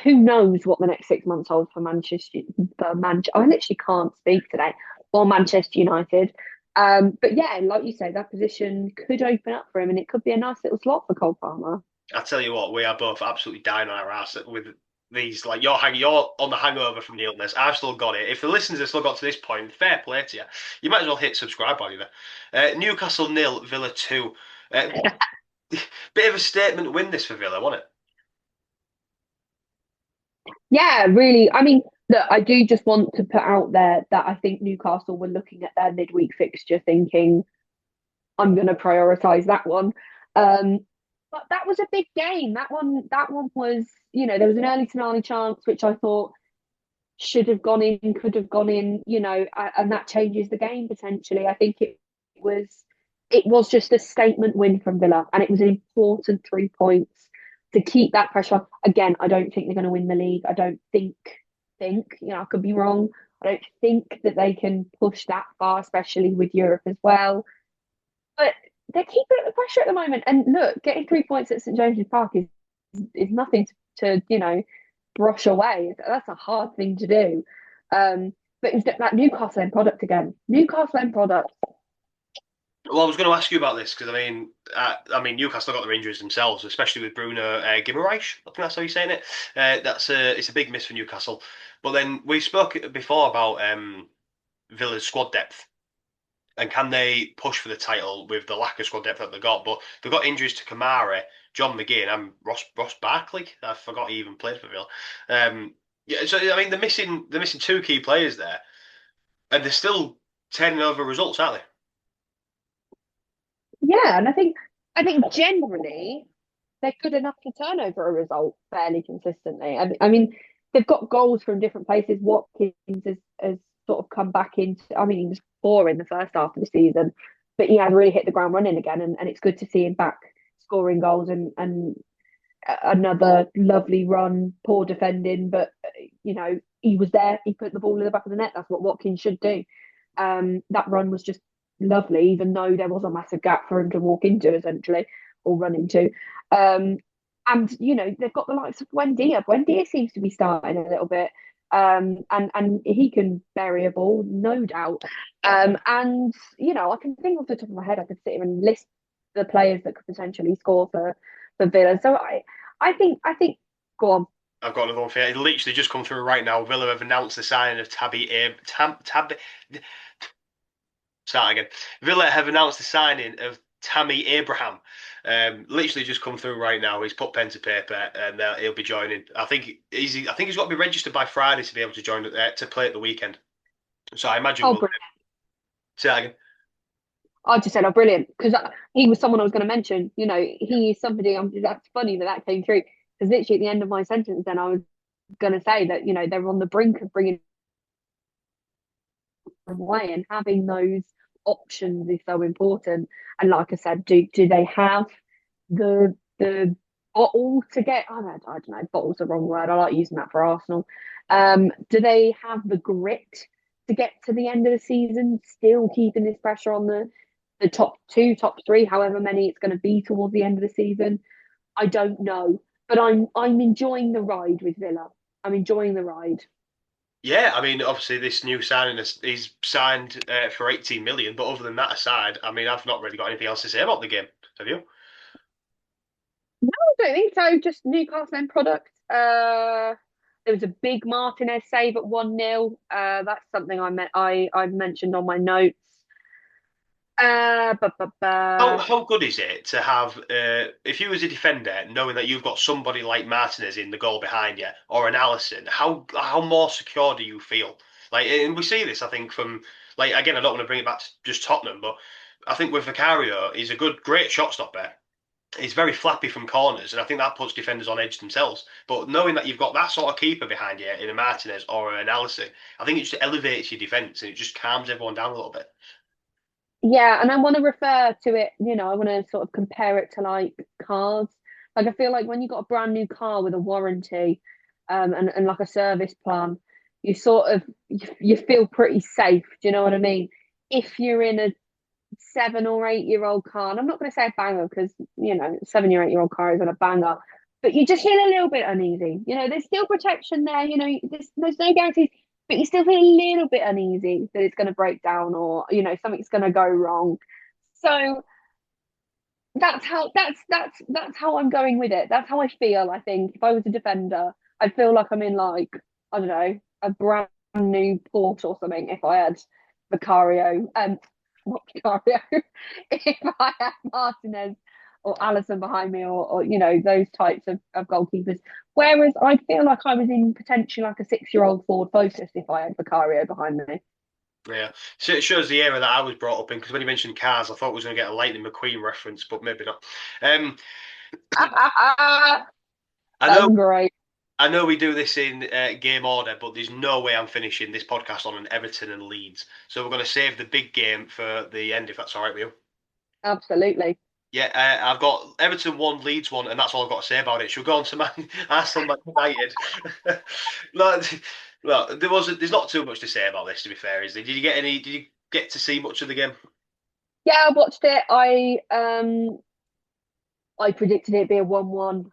Who knows what the next 6 months holds for Manchester? For Manchester, I literally can't speak today. Or Manchester United. But yeah, like you say, that position could open up for him, and it could be a nice little slot for Cole Palmer. I tell you what, we are both absolutely dying on our ass with these. Like you're on the hangover from the illness. I've still got it. If the listeners have still got to this point, fair play to you. You might as well hit subscribe while you're there. Newcastle nil, Villa 2. Uh, bit of a statement win this for Villa, wasn't it? Yeah, really. I mean, look, I do just want to put out there that I think Newcastle were looking at their midweek fixture thinking, I'm going to prioritise that one. Um, but that was a big game. That one was, there was an early Tonali chance, which I thought should have gone in, could have gone in, and that changes the game potentially. I think was it was just a statement win from Villa, and it was an important 3 points to keep that pressure on. Again, I don't think they're going to win the league. I don't think I could be wrong. I don't think that they can push that far, especially with Europe as well. But they're keeping up the pressure at the moment. And look, getting 3 points at St James's Park is nothing to brush away. That's a hard thing to do. But it's that Newcastle end product again. Newcastle end product. Well, I was going to ask you about this because I mean, Newcastle got their injuries themselves, especially with Bruno Guimaraes. I think that's how you're saying it. It's a big miss for Newcastle. But then we spoke before about Villa's squad depth and can they push for the title with the lack of squad depth that they got? But they've got injuries to Kamara, John McGinn, and Ross Barkley. I forgot he even played for Villa. Yeah, so I mean, they're missing two key players there, and they're still turning over results, aren't Yeah, and I think generally they're good enough to turn over a result fairly consistently. I mean, they've got goals from different places. Watkins has sort of come back into. I mean, he was poor in the first half of the season, but he has really hit the ground running again, and it's good to see him back scoring goals and another lovely run, poor defending, but he was there. He put the ball in the back of the net. That's what Watkins should do. That run was just lovely, even though there was a massive gap for him to walk into essentially or run into. And they've got the likes of Buendia. Buendia seems to be starting a little bit. And he can bury a ball, no doubt. And I can think off the top of my head, I could sit here and list the players that could potentially score for Villa. So I think go on. I've got another one for you. It literally just come through right now. Villa have announced the signing of Start again. Villa have announced the signing of Tammy Abraham. Literally just come through right now. He's put pen to paper and he'll be joining. I think he's got to be registered by Friday to be able to join to play at the weekend. So I imagine Oh, we'll brilliant. say that again. I just said, oh, brilliant, because he was someone I was going to mention. He is somebody. That's funny that came through because literally at the end of my sentence, then I was going to say that they're on the brink of bringing him away, and having those options is so important. And like I said, do they have the bottle to get? I don't know. Bottle's the wrong word. I like using that for Arsenal. Do they have the grit to get to the end of the season, still keeping this pressure on the top two, top three, however many it's going to be towards the end of the season? I don't know, but I'm enjoying the ride with Villa. I'm enjoying the ride. Yeah, I mean, obviously this new signing is he's signed for 18 million. But other than that aside, I mean, I've not really got anything else to say about the game. Have you? No, I don't think so. Just Newcastle end product. There was a big Martinez save at 1-0. That's something I've mentioned on my notes. Uh, bu- bu- bu- How good is it to have if you as a defender knowing that you've got somebody like Martinez in the goal behind you or an Allison? How more secure do you feel? Like, and we see this, I think, from like again, I don't want to bring it back to just Tottenham, but I think with Vicario, he's a great shot stopper. He's very flappy from corners, and I think that puts defenders on edge themselves. But knowing that you've got that sort of keeper behind you in a Martinez or an Allison, I think it just elevates your defence and it just calms everyone down a little bit. yeah, and I want to refer to it. I want to sort of compare it to like cars. Like I feel like when you got a brand new car with a warranty, and like a service plan, you sort of you feel pretty safe. Do you know what I mean? If you're in a 7 or 8 year old car. And I'm not going to say a banger because 7 or 8 year old car isn't a banger, but you just feel a little bit uneasy. There's still protection there. There's no guarantees, but you still feel a little bit uneasy that it's going to break down or something's going to go wrong. So that's how I'm going with it. That's how I feel. I think if I was a defender, I'd feel like I'm in like I don't know a brand new port or something. If I had Vicario, not Vicario, if I had Martinez or Allison behind me, or those types of goalkeepers. Whereas I'd feel like I was in potentially like a 6-year-old Ford Focus if I had Vicario behind me. Yeah, so it shows the era that I was brought up in. Because when you mentioned cars, I thought we was going to get a Lightning McQueen reference, but maybe not. Um, I That's know, great. I know we do this in game order, but there's no way I'm finishing this podcast on an Everton and Leeds. So we're going to save the big game for the end, if that's all right with you. Absolutely. Yeah, I've got Everton one, Leeds one, and that's all I've got to say about it. Should we go on to Man Arsenal Man United? no, no, there's not too much to say about this. To be fair, is there? Did you get any? Did you get to see much of the game? Yeah, I watched it. I predicted it be a 1-1.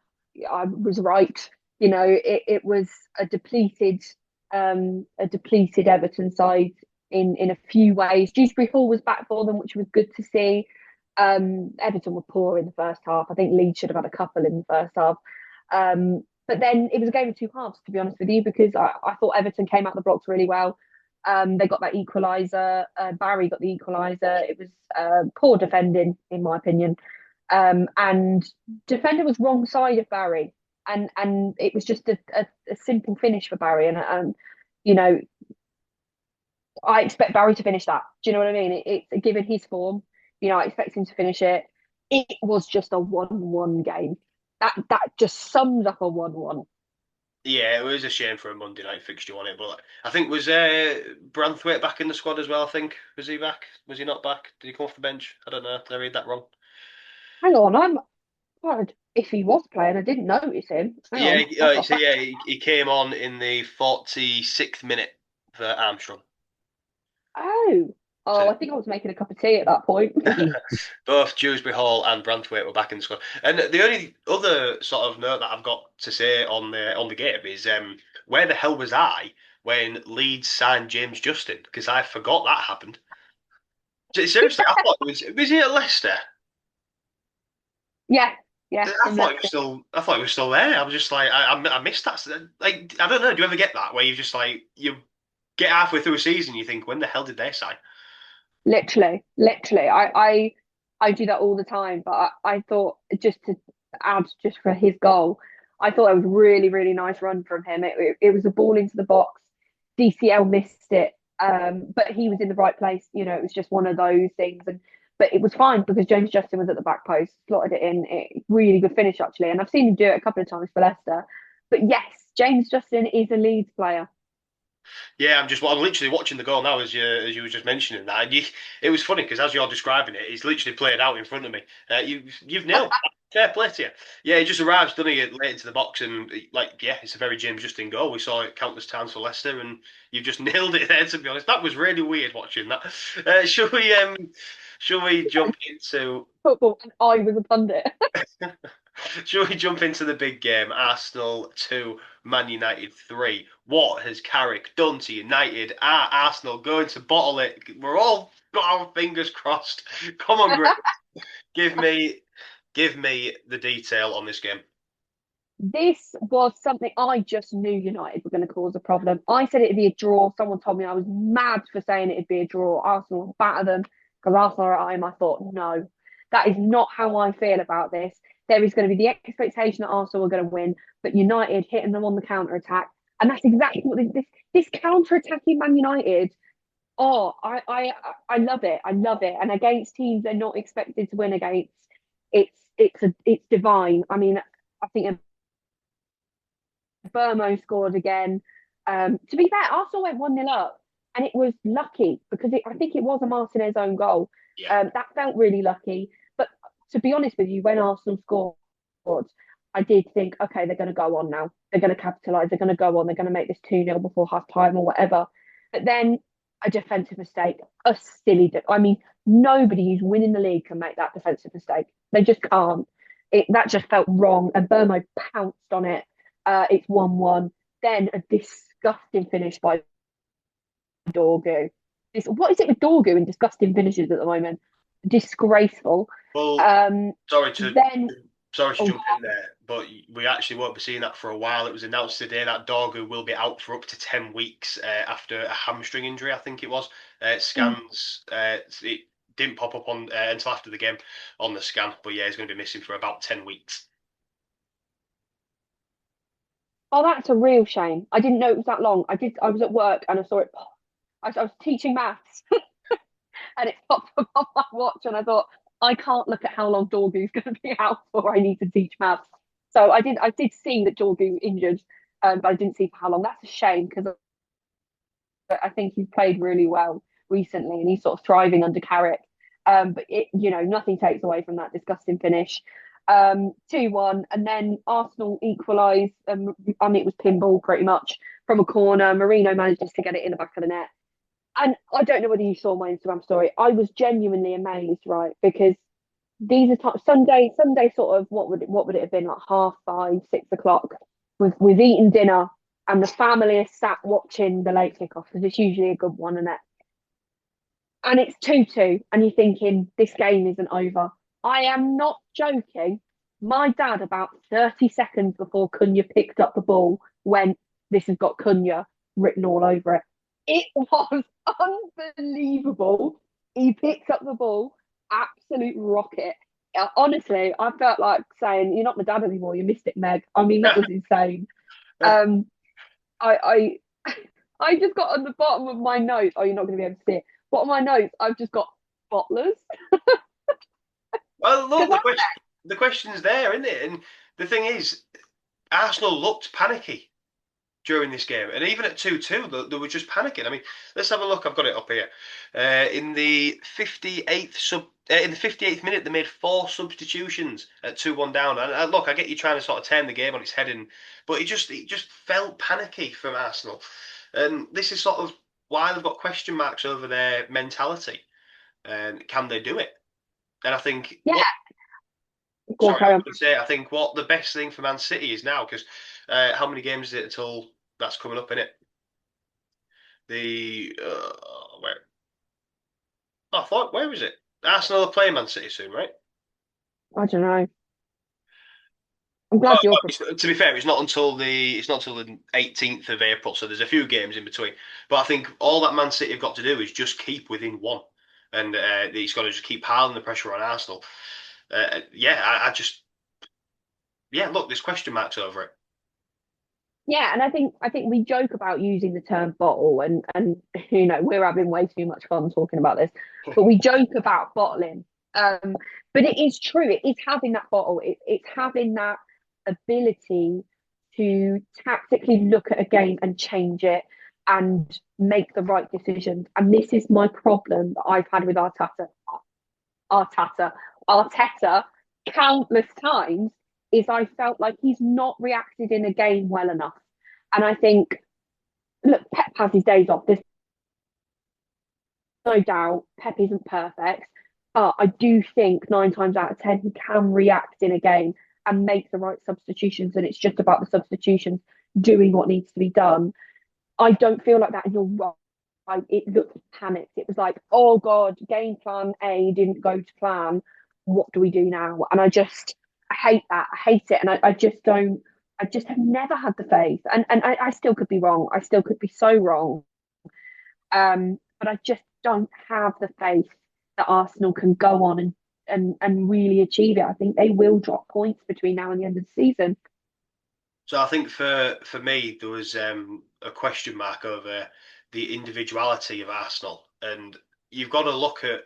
I was right. It was a depleted Everton side in a few ways. Dewsbury Hall was back for them, which was good to see. Everton were poor in the first half. I think Leeds should have had a couple in the first half. But then it was a game of two halves, to be honest with you, because I thought Everton came out the blocks really well. They got that equaliser. Barry got the equaliser. It was poor defending, in my opinion. And defender was wrong side of Barry, and it was just a simple finish for Barry. And you know, I expect Barry to finish that. Do you know what I mean? Given his form, I expect him to finish it. It was just a 1-1 game. That just sums up a 1-1. Yeah, it was a shame for a Monday night fixture on it, but I think was Branthwaite back in the squad as well. I think was he back? Was he not back? Did he come off the bench? I don't know. Did I read that wrong? Hang on, God, if he was playing, I didn't notice him. Hang Yeah, on, I've got so back. yeah, he came on in the 46th minute for Armstrong. Oh, So oh, I think I was making a cup of tea at that point. both Dewsbury Hall and Branthwaite were back in the squad. And the only other sort of note that I've got to say on the game is where the hell was I when Leeds signed James Justin? Because I forgot that happened. Seriously, I thought was he at Leicester? Yeah, yeah, I from thought he was Leicester. still. I thought he was still there. I was just like, I missed that. Like, I don't know. Do you ever get that where you just like you get halfway through a season, you think, when the hell did they sign? Literally. I do that all the time, but I thought just to add just for his goal, I thought it was really, really nice run from him. It was a ball into the box. DCL missed it, but he was in the right place. You know, it was just one of those things, and but it was fine because James Justin was at the back post, slotted it in. Really good finish actually, and I've seen him do it a couple of times for Leicester. But yes, James Justin is a Leeds player. Yeah, I'm literally watching the goal now as you were just mentioning that. And it was funny because as you're describing it, it's literally played out in front of me. You've nailed that. Fair play to you. Yeah, he just arrives, doesn't he, late into the box, and like, yeah, it's a very James Justin goal. We saw it countless times for Leicester, and you've just nailed it there. To be honest, that was really weird watching that. Shall we jump into Football, and I was a pundit. Shall we jump into the big game? Arsenal 2, Man United 3. What has Carrick done to United? Are Arsenal going to bottle it? We're all got our fingers crossed. Come on, Greg. Give me give me the detail on this game. This was something I just knew United were going to cause a problem. I said it'd be a draw. Someone told me I was mad for saying it'd be a draw. Arsenal will batter them because Arsenal are at home. I thought, no, that is not how I feel about this. There is going to be the expectation that Arsenal are going to win, but United hitting them on the counter attack, and that's exactly what this counter attacking Man United. Oh, I love it. I love it. And against teams they're not expected to win against, it's divine. I mean, I think Burmo scored again. To be fair, Arsenal went 1-0 up, and it was lucky because I think it was a Martinez own goal. Yeah. That felt really lucky. But to be honest with you, when Arsenal scored, I did think, okay, they're going to go on now. They're going to capitalise. They're going to go on. They're going to make this 2-0 before half time or whatever. But then a defensive mistake, a silly. I mean, nobody who's winning the league can make that defensive mistake. They just can't. That just felt wrong, and Burmo pounced on it. It's 1-1. Then a disgusting finish by Dorgu. What is it with Dorgu and disgusting finishes at the moment? Disgraceful. Well, Um, sorry to then, sorry to oh, jump in there, but we actually won't be seeing that for a while. It was announced today that Dorgu will be out for up to 10 weeks after a hamstring injury, I think it was. Scans, it didn't pop up on until after the game on the scan, but yeah, he's going to be missing for about 10 weeks. oh, that's a real shame. I didn't know it was that long. I was at work and I saw it. I was teaching maths and it popped up on my watch, and I thought, I can't look at how long Dorgu's going to be out for. I need to teach maths. So I did see that Dorgu injured, but I didn't see for how long. That's a shame because I think he's played really well recently, and he's sort of thriving under Carrick. But nothing takes away from that disgusting finish. 2-1, and then Arsenal equalised. I mean, it was pinball pretty much from a corner. Marino manages to get it in the back of the net. And I don't know whether you saw my Instagram story. I was genuinely amazed, right? Because these are Sunday sort of what would it have been like 5:30, 6 o'clock. We've eaten dinner and the family is sat watching the late kickoff because it's usually a good one, and it's 2-2, and you're thinking this game isn't over. I am not joking. My dad, about 30 seconds before Cunha picked up the ball, went, "This has got Cunha written all over it." It was unbelievable. He picks up the ball, absolute rocket. Honestly, I felt like saying, "You're not my dad anymore. You missed it, Meg." I mean, that was insane. Um, I I just got on the bottom of my notes. Oh, you're not going to be able to see it. Bottom of my notes, I've just got bottlers. Well, look, Because the question's there, isn't it? And the thing is, Arsenal looked panicky. during this game, and even at 2-2, they were just panicking. I mean, let's have a look. I've got it up here. In the 58th minute, they made four substitutions at 2-1 down. And look, I get you trying to sort of turn the game on its head, but it just felt panicky from Arsenal, and this is sort of why they've got question marks over their mentality. And can they do it? And I think Yeah, what go on, sorry, I carry was on. going to say, I think what the best thing for Man City is now, because how many games is it until that's coming up in it? The where? Oh, I thought where was it? Arsenal are playing Man City soon, right? I don't know. I'm Oh, glad you're to be fair, it's not until the 18th of April, so there's a few games in between. But I think all that Man City have got to do is just keep within one, and he's got to just keep piling the pressure on Arsenal. Yeah, I just yeah, look, there's question marks over it. Yeah, and I think we joke about using the term bottle, and we're having way too much fun talking about this, but we joke about bottling. But it is true. It is having that bottle. It's having that ability to tactically look at a game and change it and make the right decisions. And this is my problem that I've had with Arteta, Arteta, countless times is I felt like he's not reacted in a game well enough. And I think, look, Pep has his days off. There's no doubt Pep isn't perfect. But I do think 9 times out of 10 he can react in a game and make the right substitutions. And it's just about the substitutions doing what needs to be done. I don't feel like that. And you're right. It looked panicked. It was like, oh God, game plan A didn't go to plan. What do we do now? And I hate that. I hate it. And I just don't, I just have never had the faith. And I still could be wrong. I still could be so wrong. But I just don't have the faith that Arsenal can go on and really achieve it. I think they will drop points between now and the end of the season. So I think for me there was a question mark over the individuality of Arsenal, and you've got to look at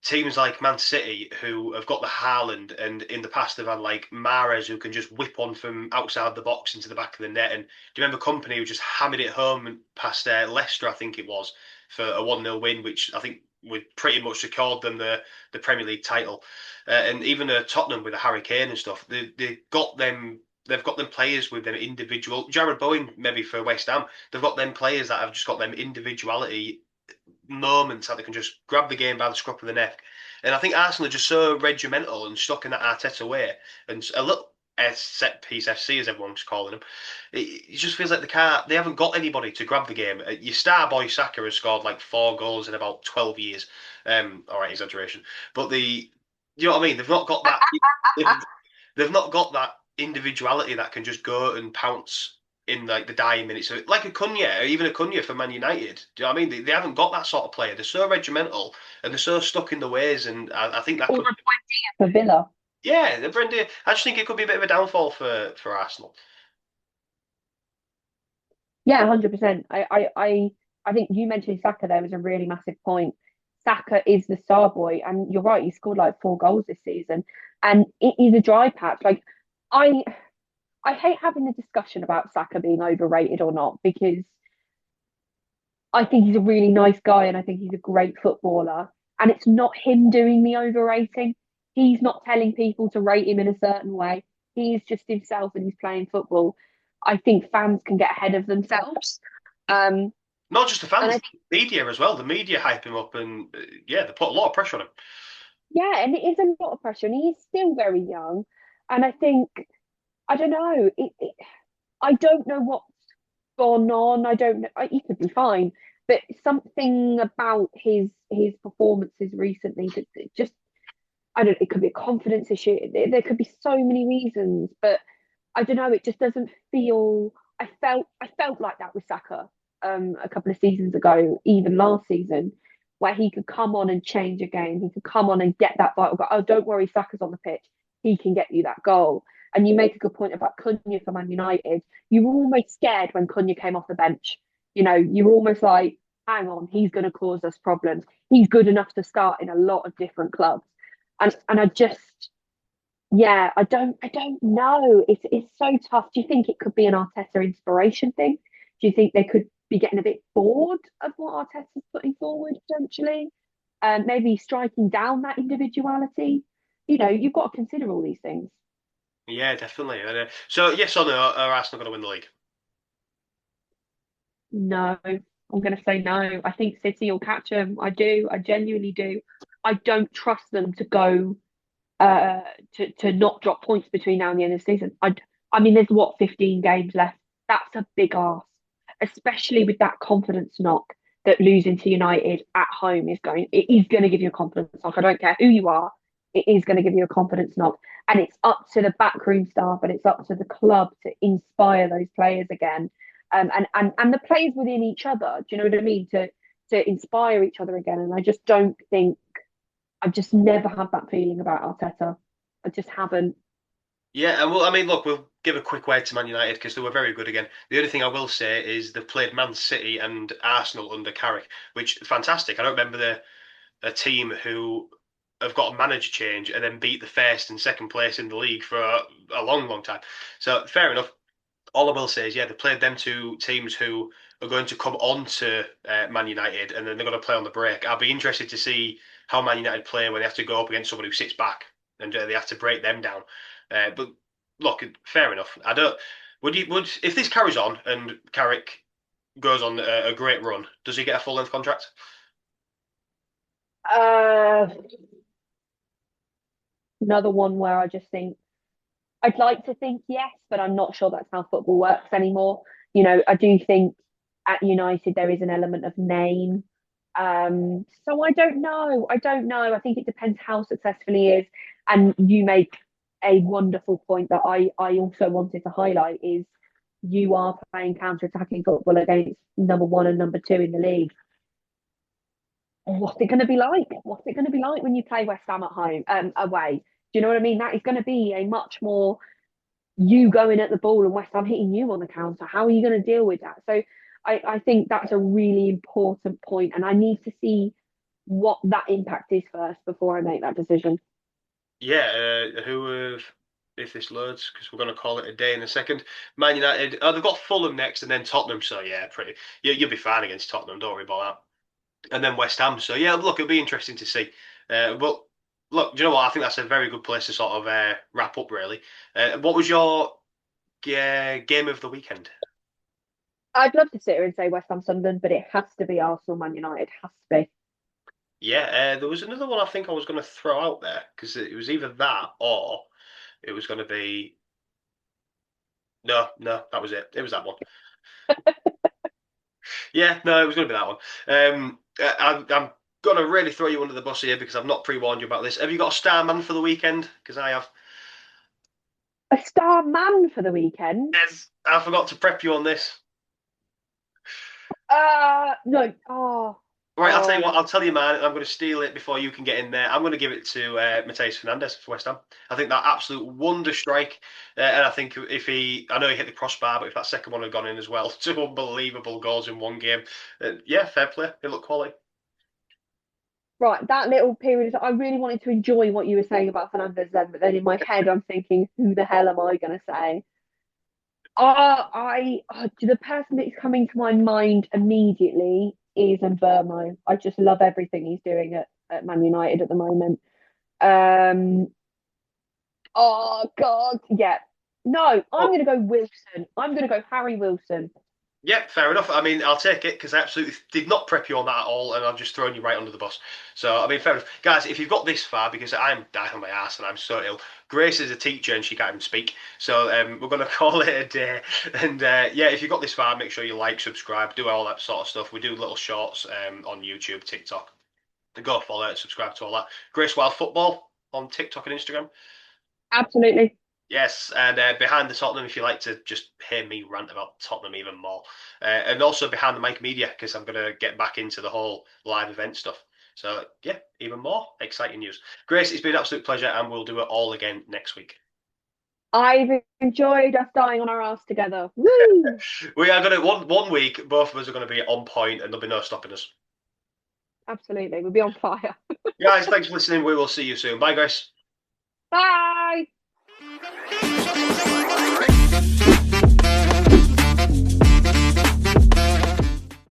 teams like Man City who have got the Haaland, and in the past they've had like Mahrez who can just whip one from outside the box into the back of the net. And do you remember Company who just hammered it home past Leicester, I think it was, for a 1-0 win, which I think would pretty much secured them the Premier League title. And even Tottenham with a Harry Kane and stuff, they got them. They've got them players with them individual. Jared Bowen, maybe for West Ham, they've got them players that have just got them individuality moments that they can just grab the game by the scruff of the neck. And I think Arsenal are just so regimental and stuck in that Arteta way, and a little set piece FC as everyone's calling them. It just feels like they haven't got anybody to grab the game. Your star boy Saka has scored like 4 goals in about 12 years. All right, exaggeration, but you know what I mean. They've not got that. They've, they've not got that individuality that can just go and pounce in like the dying minutes. So like a Cunha, or even a Cunha for Man United. Do you know what I mean? They haven't got that sort of player. They're so regimental and they're so stuck in the ways. And I think that Or could, a for Villa. yeah, the Brendan. I just think it could be a bit of a downfall for Arsenal. Yeah, 100%. I think you mentioning Saka there was a really massive point. Saka is the star boy, and you're right, he scored like 4 goals this season, and it is a dry patch. Like I I hate having the discussion about Saka being overrated or not because I think he's a really nice guy and I think he's a great footballer. And it's not him doing the overrating. He's not telling people to rate him in a certain way. He's just himself and he's playing football. I think fans can get ahead of themselves. Um, Not just the and fans, I the media as well. The media hype him up, and yeah, they put a lot of pressure on him. Yeah, and it is a lot of pressure, and he's still very young. And I think I don't know. I don't know what's gone on. I don't know. He could be fine, but something about his performances recently that just I don't. It could be a confidence issue. There could be so many reasons, but I don't know. It just doesn't feel. I felt like that with Saka a couple of seasons ago, even last season, where he could come on and change a game. He could come on and get that vital goal. Oh, don't worry, Saka's on the pitch. He can get you that goal. And you make a good point about Cunha for Man United. You were almost scared when Cunha came off the bench. You were almost like, hang on, he's going to cause us problems. He's good enough to start in a lot of different clubs. And I just Yeah, I don't know. It's so tough. Do you think it could be an Arteta inspiration thing? Do you think they could be getting a bit bored of what Arteta's putting forward potentially? Maybe striking down that individuality. You've got to consider all these things. Yeah, definitely. So yes or no, are Arsenal going to win the league? No, I'm going to say no. I think City will catch them. I do. I genuinely do. I don't trust them to go uh to not drop points between now and the end of the season. I mean, there's what 15 games left. That's a big ask, especially with that confidence knock that losing to United at home is going. It is going to give you a confidence knock. I don't care who you are. It is going to give you a confidence knock, and it's up to the backroom staff and it's up to the club to inspire those players again, and the players within each other. Do you know what I mean? To inspire each other again. And I just don't think I've just never had that feeling about Arteta. I just haven't. Yeah, and well, I mean, look, we'll give a quick word to Man United because they were very good again. The only thing I will say is they've played Man City and Arsenal under Carrick, which is fantastic. I don't remember a team who have got a manager change and then beat the first and second place in the league for a long, long time. So fair enough. All I will say is, yeah, they played them two teams who are going to come on to Man United and then they're going to play on the break. I'll be interested to see how Man United play when they have to go up against someone who sits back and they have to break them down. But look, fair enough. I don't. Would if this carries on and Carrick goes on a great run, does he get a full length contract? Uh, Another one where I just think I'd like to think yes, but I'm not sure that's how football works anymore. I do think at United there is an element of name. So I don't know. I don't know. I think it depends how successful he is. And you make a wonderful point that I also wanted to highlight is you are playing counter-attacking football against number one and number two in the league. What's it going to be like? What's it going to be like when you play West Ham at home, away? Do you know what I mean? That is going to be a much more you going at the ball and West Ham hitting you on the counter. How are you going to deal with that? So I think that's a really important point, and I need to see what that impact is first before I make that decision. Yeah, if this loads, because we're going to call it a day in a second. Man United, they've got Fulham next and then Tottenham. So yeah, pretty. You'll be fine against Tottenham. Don't worry about that. And then West Ham. So yeah, look, it'll be interesting to see. But look, do you know what? I think that's a very good place to sort of wrap up. Really. What was your game of the weekend? I'd love to sit here and say West Ham Sunderland, but it has to be Arsenal Man United. Has to be. Yeah, there was another one I think I was going to throw out there because it was either that or it was going to be no, no, that was it. It was that one. Yeah, no, it was going to be that one. I'm going to really throw you under the bus here because I've not pre-warned you about this. Have you got a star man for the weekend? Because I have. A star man for the weekend. Yes, I forgot to prep you on this. No. Oh, Right, I'll tell you oh. what. I'll tell you, man. I'm going to steal it before you can get in there. I'm going to give it to Mateus Fernandez for West Ham. I think that absolute wonder strike, and I think if I know he hit the crossbar, but if that second one had gone in as well, two unbelievable goals in one game. Yeah, fair play. It looked quality. Right, that little period. I really wanted to enjoy what you were saying about Fernandez then, but then in my head, I'm thinking, who the hell am I going to say? The person that's coming to my mind immediately is Burmo. I just love everything he's doing at Man United at the moment. Um, oh God, yeah. No, I'm Oh, going to go Wilson. I'm going to go Harry Wilson. yeah, fair enough. I mean, I'll take it because I absolutely did not prep you on that at all, and I've just thrown you right under the bus. So, I mean, fair enough. Guys, if you've got this far, because I'm dying on my ass and I'm so ill, Grace is a teacher and she can't even speak. So, we're going to call it a day. And yeah, if you've got this far, make sure you like, subscribe, do all that sort of stuff. We do little shorts on YouTube, TikTok. Go follow it, subscribe to all that. Grace Wild Football on TikTok and Instagram. Absolutely. Yes, and behind the Tottenham, if you like to just hear me rant about Tottenham even more, and also behind the Mike Media because I'm going to get back into the whole live event stuff. So yeah, even more exciting news. Grace, it's been an absolute pleasure, and we'll do it all again next week. I've enjoyed us dying on our ass together. Woo! We are going to one week. Both of us are going to be on point, and there'll be no stopping us. Absolutely. We'll be on fire. Guys, thanks for listening. We will see you soon. Bye, Grace. Bye.